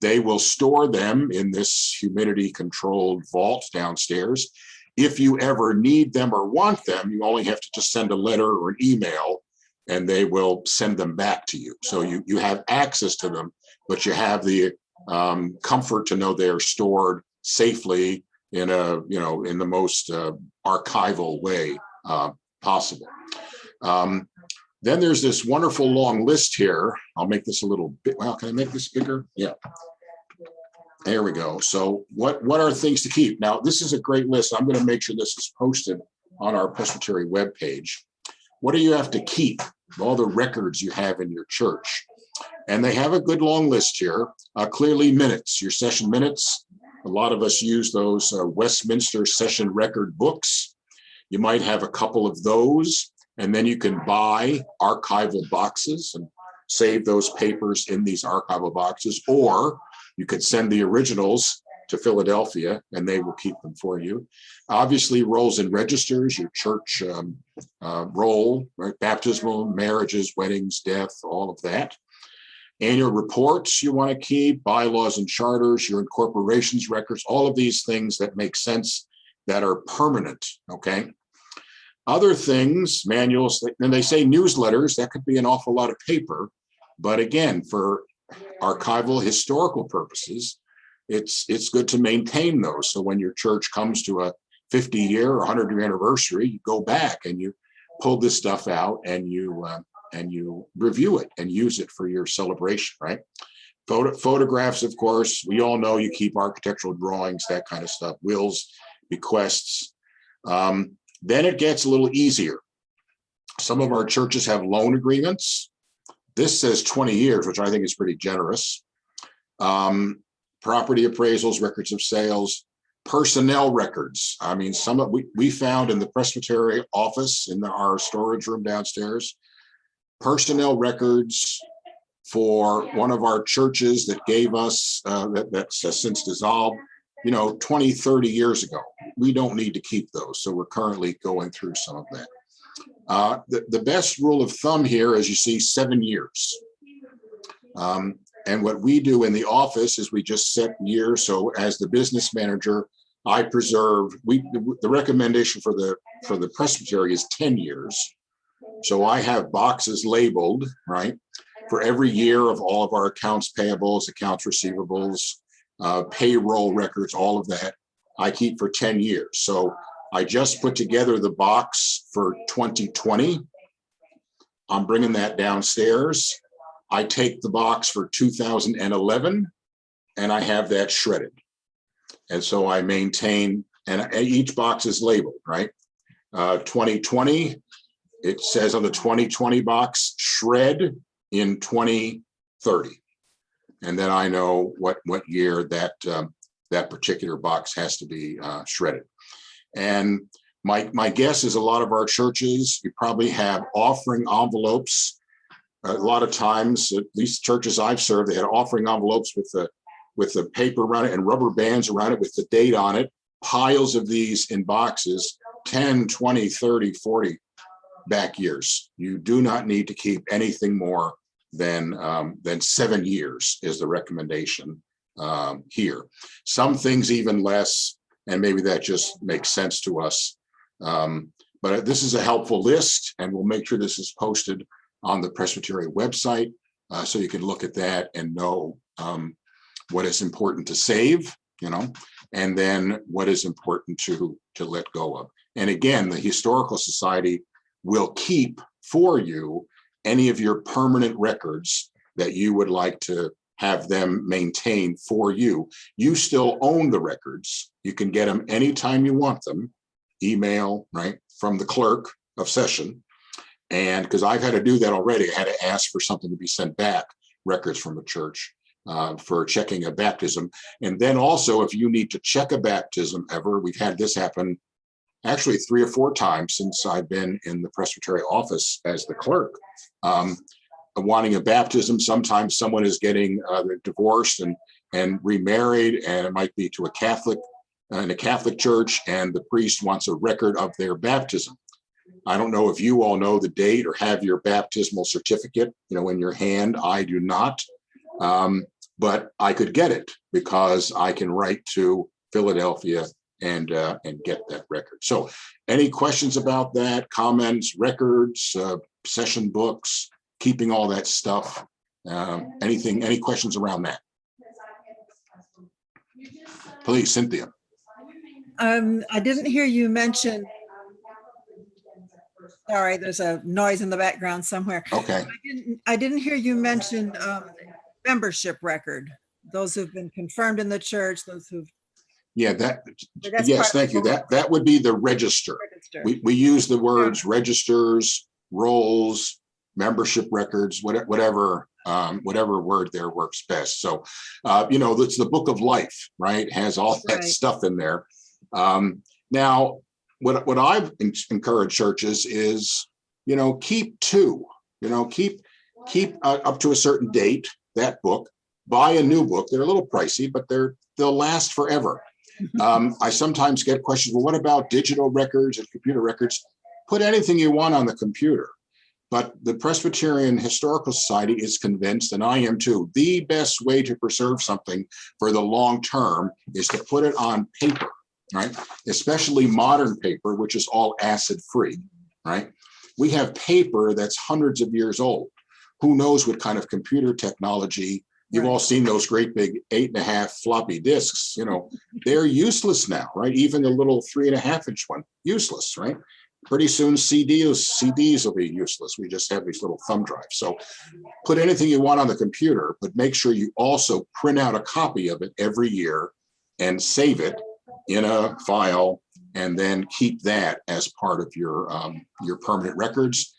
They will store them in this humidity-controlled vault downstairs. If you ever need them or want them, you only have to just send a letter or an email, and they will send them back to you. So you have access to them, but you have the comfort to know they're stored safely in in the most archival way possible. Then there's this wonderful long list here. I'll make this a little bit. Well, can I make this bigger? Yeah. There we go. So what are things to keep? Now, this is a great list. I'm going to make sure this is posted on our Presbytery webpage. What do you have to keep? All the records you have in your church. And they have a good long list here. Clearly minutes, your session minutes. A lot of us use those Westminster session record books. You might have a couple of those, and then you can buy archival boxes and save those papers in these archival boxes, or you could send the originals to Philadelphia and they will keep them for you. Obviously, rolls and registers, your church roll, right? Baptismal, marriages, weddings, death, all of that. Annual reports you want to keep, bylaws and charters, your incorporations records, all of these things that make sense that are permanent, okay? Other things, manuals, and they say newsletters, that could be an awful lot of paper. But again, for archival historical purposes, it's good to maintain those. So when your church comes to a 50-year or 100-year anniversary, you go back and you pull this stuff out and you review it and use it for your celebration, right? Photographs, of course, we all know you keep architectural drawings, that kind of stuff, wills, bequests. Then it gets a little easier. Some of our churches have loan agreements. This says 20 years, which I think is pretty generous. Property appraisals, records of sales, personnel records. I mean, we found in the Presbytery office in our storage room downstairs, personnel records for one of our churches that gave us, that's since dissolved, 20, 30 years ago. We don't need to keep those. So we're currently going through some of that. The best rule of thumb here is you see 7 years. And what we do in the office is we just set years. So as the business manager, I preserve, the recommendation for the Presbytery is 10 years. So I have boxes labeled, right, for every year of all of our accounts payables, accounts receivables, payroll records, all of that I keep for 10 years. So I just put together the box for 2020. I'm bringing that downstairs. I take the box for 2011 and I have that shredded. And so I maintain, and each box is labeled, right? 2020, it says on the 2020 box, shred in 2030. And then I know what year that particular box has to be shredded. And my guess is a lot of our churches, you probably have offering envelopes. A lot of times, at least churches I've served, they had offering envelopes with the paper around it and rubber bands around it with the date on it, piles of these in boxes, 10, 20, 30, 40 back years. You do not need to keep anything more than 7 years is the recommendation here. Some things even less, and maybe that just makes sense to us. But this is a helpful list, and we'll make sure this is posted on the Presbyterian website, so you can look at that and know what is important to save, and then what is important to let go of. And again, the Historical Society will keep for you any of your permanent records that you would like to have them maintain for you. You still own the records. You can get them anytime you want them, email, right, from the clerk of session. And because I've had to do that already, I had to ask for something to be sent back, records from a church for checking a baptism. And then also, if you need to check a baptism ever, we've had this happen actually 3 or 4 times since I've been in the Presbytery office as the clerk. Wanting a baptism, sometimes someone is getting divorced and remarried, and it might be to a Catholic, in a Catholic church, and the priest wants a record of their baptism. I don't know if you all know the date or have your baptismal certificate, in your hand. I do not, but I could get it because I can write to Philadelphia and get that record. So any questions about that, comments, records, session books, keeping all that stuff, any questions around that? Please, Cynthia. I didn't hear you mention, sorry, there's a noise in the background somewhere. Okay. I didn't hear you mention membership record, those who've been confirmed in the church, those who've. Yeah, yes, thank you. That would be the register. We use the words registers, rolls, membership records, whatever word there works best. So, it's the book of life, right? Has all that stuff in there. Now, what I've encouraged churches is, keep 2, keep up to a certain date, that book, buy a new book. They're a little pricey, but they'll last forever. I sometimes get questions, well, what about digital records and computer records? Put anything you want on the computer. But the Presbyterian Historical Society is convinced, and I am too, the best way to preserve something for the long term is to put it on paper, right? Especially modern paper, which is all acid free, right? We have paper that's hundreds of years old. who knows what kind of computer technology. You've all seen those great big 8.5 floppy disks, they're useless now, right? Even the little 3.5-inch one, useless, right? Pretty soon CDs will be useless. We just have these little thumb drives. So put anything you want on the computer, but make sure you also print out a copy of it every year and save it in a file, and then keep that as part of your permanent records.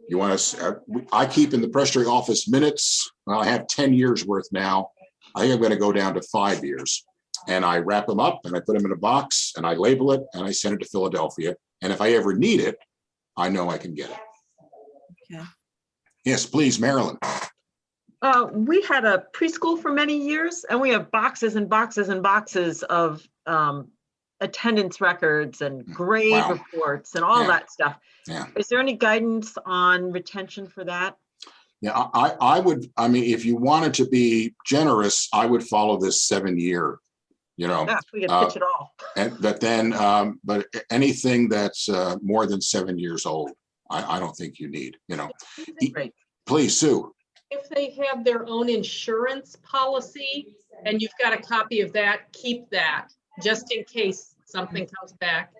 You want to, I keep in the Presturian office minutes. Well, I have 10 years worth now. I think I'm going to go down to 5 years, and I wrap them up and I put them in a box and I label it and I send it to Philadelphia. And if I ever need it, I know I can get it. Okay. Yes, please, Marilyn. We had a preschool for many years, and we have boxes and boxes and boxes of attendance records and grade Wow. reports and all Yeah. that stuff. Yeah. Is there any guidance on retention for that? Yeah, I would, if you wanted to be generous, I would follow this 7-year, Yeah, we could pitch it all. but anything that's more than 7 years old, I don't think you need, Great. Please, Sue. If they have their own insurance policy and you've got a copy of that, keep that just in case something comes back.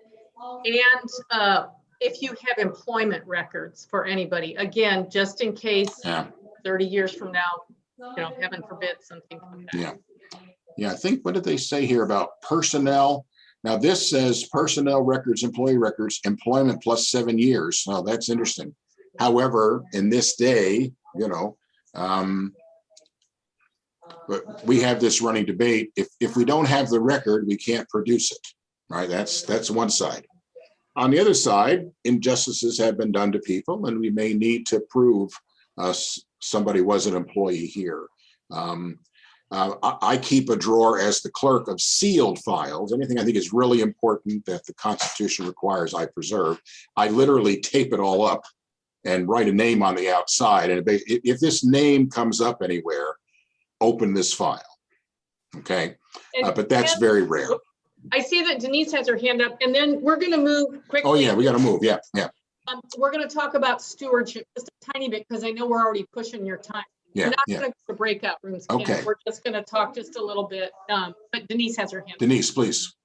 And if you have employment records for anybody, again, just in case 30 years from now, heaven forbid something comes back. Yeah, I think, what did they say here about personnel? Now this says personnel records, employee records, employment plus 7 years. Now that's interesting. However, in this day, but we have this running debate. If we don't have the record, we can't produce it, right? That's one side. On the other side, injustices have been done to people, and we may need to prove somebody was an employee here. I keep a drawer as the clerk of sealed files. Anything I think is really important that the Constitution requires I preserve, I literally tape it all up and write a name on the outside. And if this name comes up anywhere, open this file. Okay, but that's very rare. I see that Denise has her hand up, and then we're going to move quickly. Oh yeah, we got to move. Yeah. We're going to talk about stewardship just a tiny bit because I know we're already pushing your time. We're not going to go to breakout rooms. Okay. We're just going to talk just a little bit. But Denise has her hand up. Denise, please.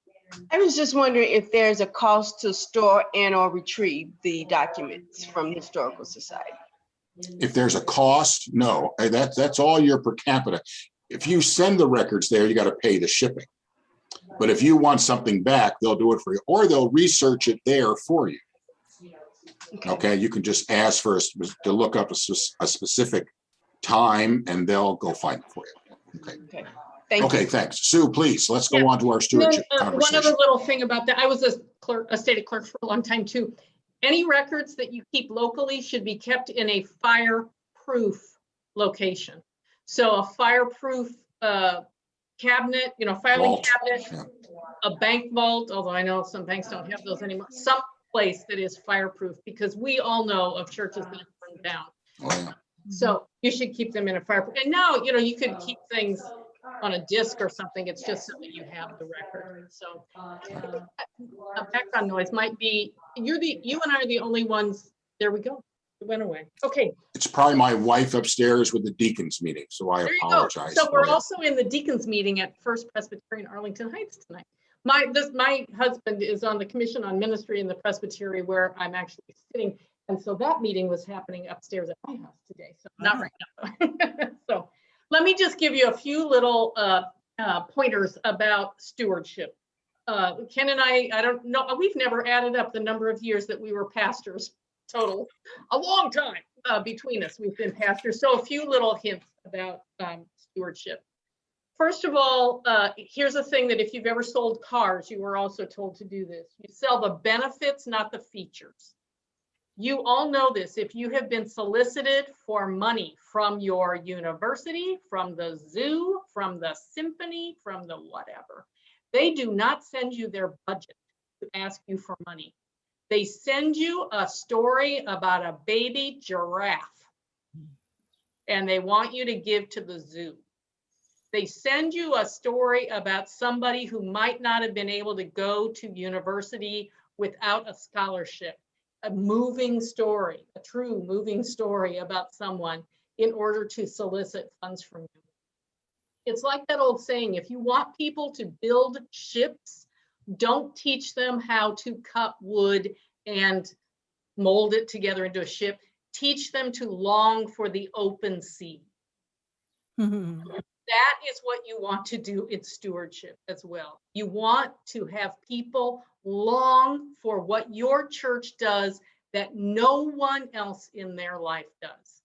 I was just wondering if there's a cost to store and or retrieve the documents from the Historical Society. If there's a cost, no, that's all your per capita. If you send the records there, you got to pay the shipping. But if you want something back, they'll do it for you, or they'll research it there for you. Okay, you can just ask for to look up a specific time, and they'll go find it for you. Okay. Thank you. Thanks. Sue, please, let's go on to our stewardship conversation. One other little thing about that. I was a state clerk for a long time too. Any records that you keep locally should be kept in a fireproof location. So a fireproof cabinet, filing Vault. cabinet, a bank vault, although I know some banks don't have those anymore, some place that is fireproof, because we all know of churches that have burned down. Oh, yeah. So you should keep them in a fireproof. And now, you could keep things on a disc or something. It's just so that you have the record. So a background noise might be, you and I are the only ones. There we go. It went away. Okay. It's probably my wife upstairs with the deacons meeting, so I apologize. So we're also in the deacons meeting at First Presbyterian Arlington Heights tonight. My husband is on the Commission on Ministry in the Presbytery, where I'm actually sitting. And so that meeting was happening upstairs at my house today. So not right now. So let me just give you a few little pointers about stewardship. Ken and I don't know, we've never added up the number of years that we were pastors total. A long time between us, we've been pastors. So a few little hints about stewardship. First of all, here's a thing that if you've ever sold cars, you were also told to do this. You sell the benefits, not the features. You all know this. If you have been solicited for money from your university, from the zoo, from the symphony, from the whatever, they do not send you their budget to ask you for money. They send you a story about a baby giraffe, and they want you to give to the zoo. They send you a story about somebody who might not have been able to go to university without a scholarship. A moving story, a true moving story about someone. in order to solicit funds from you. It's like that old saying, if you want people to build ships, don't teach them how to cut wood and mold it together into a ship. Teach them to long for the open sea. That is what you want to do in stewardship as well. You want to have people long for what your church does that no one else in their life does.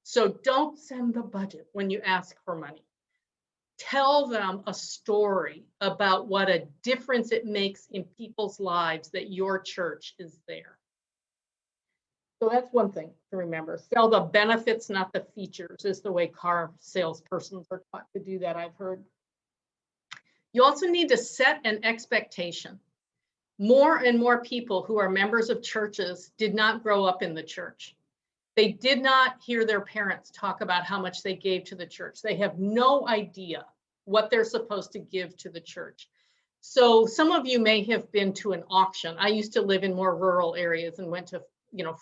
So don't send the budget when you ask for money. Tell them a story about what a difference it makes in people's lives that your church is there. So that's one thing to remember. Sell the benefits, not the features, is the way car salespersons are taught to do that, I've heard. You also need to set an expectation. More and more people who are members of churches did not grow up in the church. They did not hear their parents talk about how much they gave to the church. They have no idea what they're supposed to give to the church. So some of you may have been to an auction. I used to live in more rural areas and went to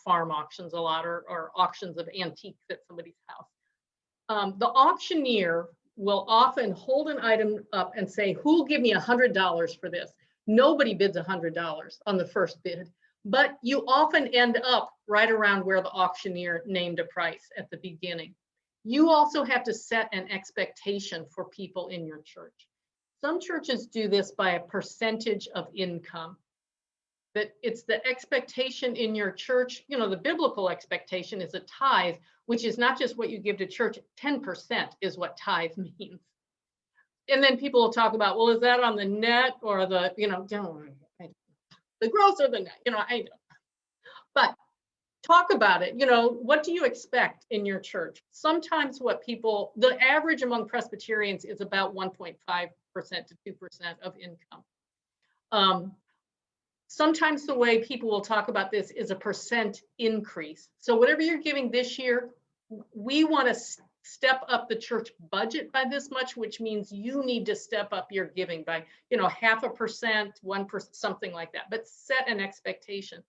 farm auctions a lot, or auctions of antiques at somebody's house. The auctioneer will often hold an item up and say, who'll give me $100 for this? Nobody bids $100 on the first bid, but you often end up right around where the auctioneer named a price at the beginning. You also have to set an expectation for people in your church. Some churches do this by a percentage of income. That it's the expectation in your church, the biblical expectation is a tithe, which is not just what you give to church, 10% is what tithe means. And then people will talk about, well, is that on the net or the, the gross or the net, I don't. But talk about it, what do you expect in your church? Sometimes the average among Presbyterians is about 1.5% to 2% of income. Sometimes the way people will talk about this is a percent increase. So whatever you're giving this year, we want to step up the church budget by this much, which means you need to step up your giving by, 0.5%, 1%, something like that, but set an expectation.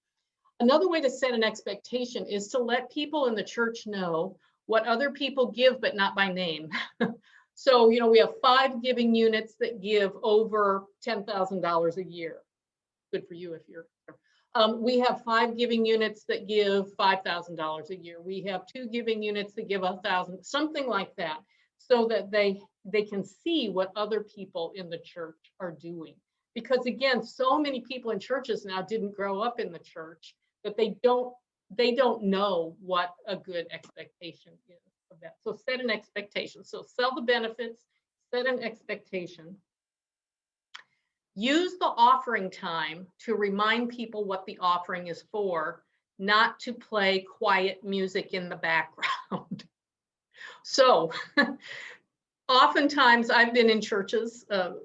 Another way to set an expectation is to let people in the church know what other people give, but not by name. So, we have 5 giving units that give over $10,000 a year. Good for you if you're. We have 5 giving units that give $5,000 a year. We have 2 giving units that give $1,000, something like that, so that they can see what other people in the church are doing. Because again, so many people in churches now didn't grow up in the church that they don't know what a good expectation is of that. So set an expectation. So sell the benefits, set an expectation. Use the offering time to remind people what the offering is for, not to play quiet music in the background. So oftentimes I've been in churches, well,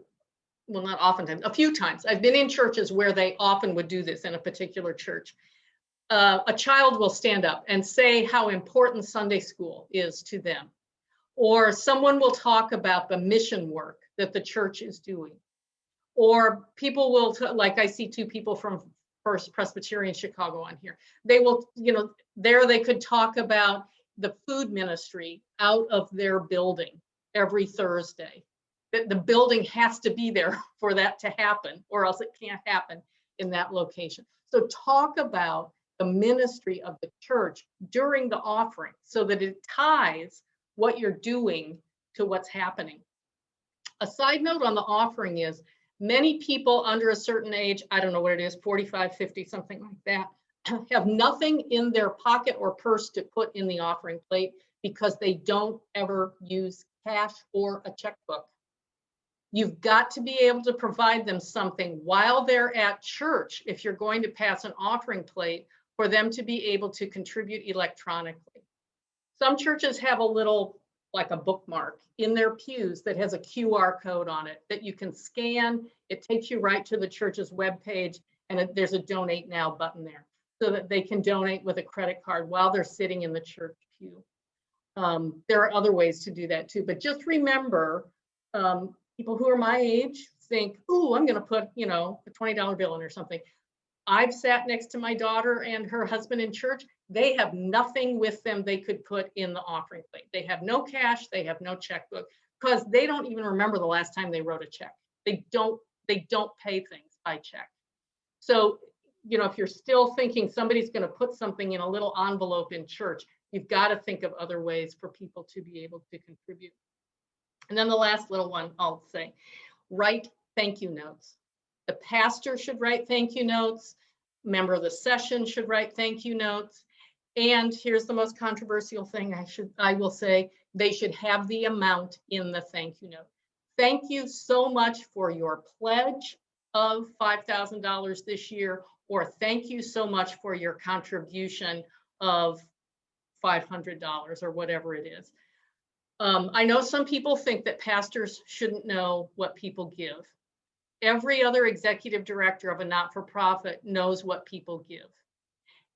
not oftentimes, a few times, I've been in churches where they often would do this in a particular church. A child will stand up and say how important Sunday school is to them. Or someone will talk about the mission work that the church is doing. Or people will, like I see 2 people from First Presbyterian Chicago on here. They will, there they could talk about the food ministry out of their building every Thursday. The building has to be there for that to happen, or else it can't happen in that location. So talk about the ministry of the church during the offering so that it ties what you're doing to what's happening. A side note on the offering is, many people under a certain age, I don't know what it is, 45, 50, something like that, have nothing in their pocket or purse to put in the offering plate because they don't ever use cash or a checkbook. You've got to be able to provide them something while they're at church, if you're going to pass an offering plate, for them to be able to contribute electronically. Some churches have a little, like a bookmark in their pews that has a QR code on it that you can scan. It takes you right to the church's webpage, and there's a donate now button there so that they can donate with a credit card while they're sitting in the church pew. There are other ways to do that too, but just remember, people who are my age think, "Ooh, I'm going to put, a $20 bill in or something." I've sat next to my daughter and her husband in church. They have nothing with them they could put in the offering plate. They have no cash, they have no checkbook, because they don't even remember the last time they wrote a check. They don't pay things by check. So, if you're still thinking somebody's going to put something in a little envelope in church, you've got to think of other ways for people to be able to contribute. And then the last little one I'll say, write thank you notes. The pastor should write thank you notes. Member of the session should write thank you notes. And here's the most controversial thing I will say, they should have the amount in the thank you note. Thank you so much for your pledge of $5,000 this year, or thank you so much for your contribution of $500 or whatever it is. I know some people think that pastors shouldn't know what people give. Every other executive director of a not-for-profit knows what people give.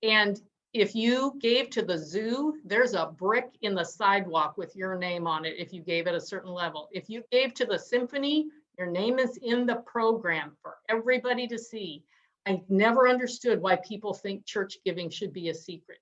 And if you gave to the zoo, there's a brick in the sidewalk with your name on it if you gave at a certain level. If you gave to the symphony, your name is in the program for everybody to see. I never understood why people think church giving should be a secret.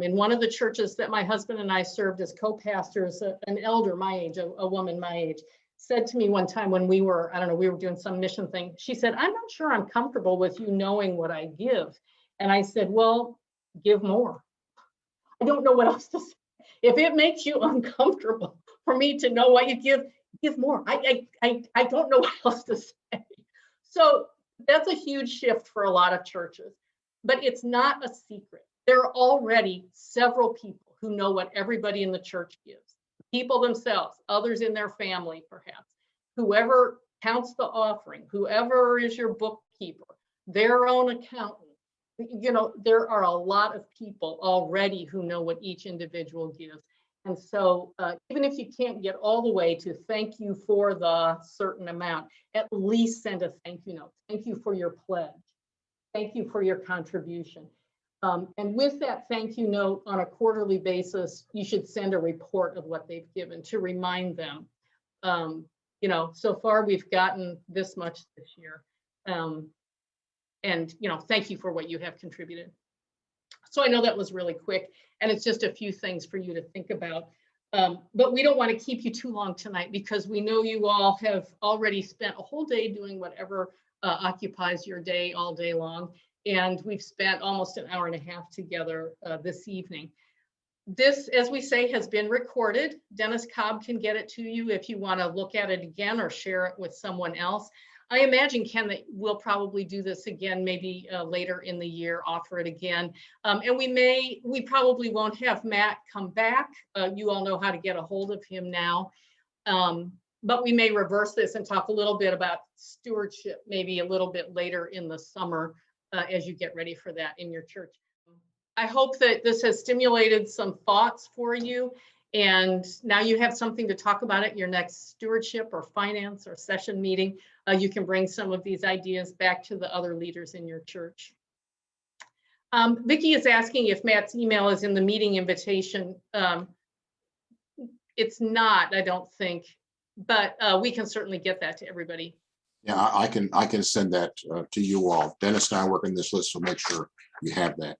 In one of the churches that my husband and I served as co-pastors, an elder my age, a woman my age, said to me one time when we were doing some mission thing, she said, "I'm not sure I'm comfortable with you knowing what I give." And I said, "Well, give more." I don't know what else to say. If it makes you uncomfortable for me to know what you give more. I don't know what else to say. So that's a huge shift for a lot of churches, but it's not a secret. There are already several people who know what everybody in the church gives. People themselves, others in their family, perhaps. Whoever counts the offering, whoever is your bookkeeper, their own accountant. There are a lot of people already who know what each individual gives. And so even if you can't get all the way to thank you for the certain amount, at least send a thank you note. Thank you for your pledge. Thank you for your contribution. And with that thank you note on a quarterly basis, you should send a report of what they've given to remind them. So far we've gotten this much this year. And thank you for what you have contributed. So I know that was really quick, and it's just a few things for you to think about. But we don't want to keep you too long tonight, because we know you all have already spent a whole day doing whatever occupies your day all day long. And we've spent almost an hour and a half together this evening. This, as we say, has been recorded. Dennis Cobb can get it to you if you want to look at it again or share it with someone else. I imagine, Ken, that we'll probably do this again, maybe later in the year, offer it again. And we probably won't have Matt come back. You all know how to get a hold of him now. But we may reverse this and talk a little bit about stewardship, maybe a little bit later in the summer as you get ready for that in your church. I hope that this has stimulated some thoughts for you. And now you have something to talk about at your next stewardship or finance or session meeting. You can bring some of these ideas back to the other leaders in your church. Vicki is asking if Matt's email is in the meeting invitation. It's not, I don't think, but we can certainly get that to everybody. Yeah, I can send that to you all. Dennis and I work in this list, so make sure you have that.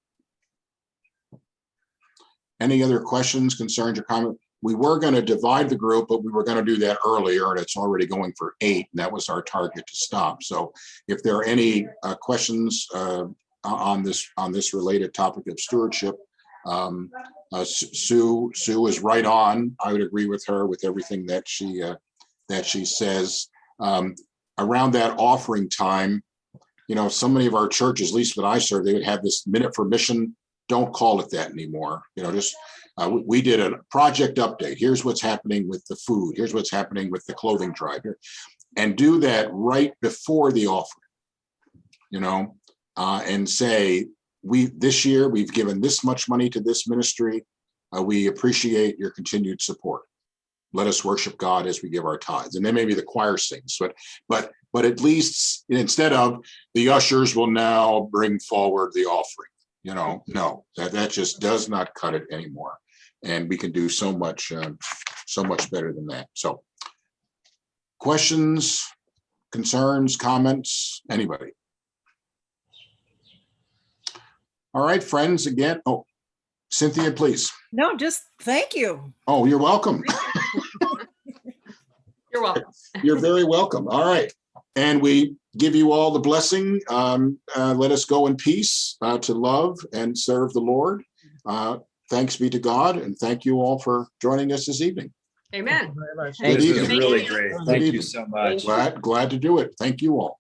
Any other questions, concerns, or comments? We were going to divide the group, but we were going to do that earlier, and it's already going for 8, and that was our target to stop. So if there are any questions on this related topic of stewardship, Sue is right on. I would agree with her with everything that she says. Around that offering time, so many of our churches, at least when I served, they would have this minute for mission. Don't call it that anymore. We did a project update. Here's what's happening with the food. Here's what's happening with the clothing drive. And do that right before the offering, and say, this year we've given this much money to this ministry. We appreciate your continued support. Let us worship God as we give our tithes. And then maybe the choir sings, but at least instead of the ushers will now bring forward the offering. No, that just does not cut it anymore. And we can do so much better than that. So questions, concerns, comments, anybody? All right, friends, again. Oh, Cynthia, please. No, just thank you. Oh, you're welcome. You're welcome. You're very welcome. All right. And we give you all the blessing. Let us go in peace to love and serve the Lord. Thanks be to God, and thank you all for joining us this evening. Amen. Good This was evening. really great. Good Thank you evening. so much. Glad to do it. Thank you all.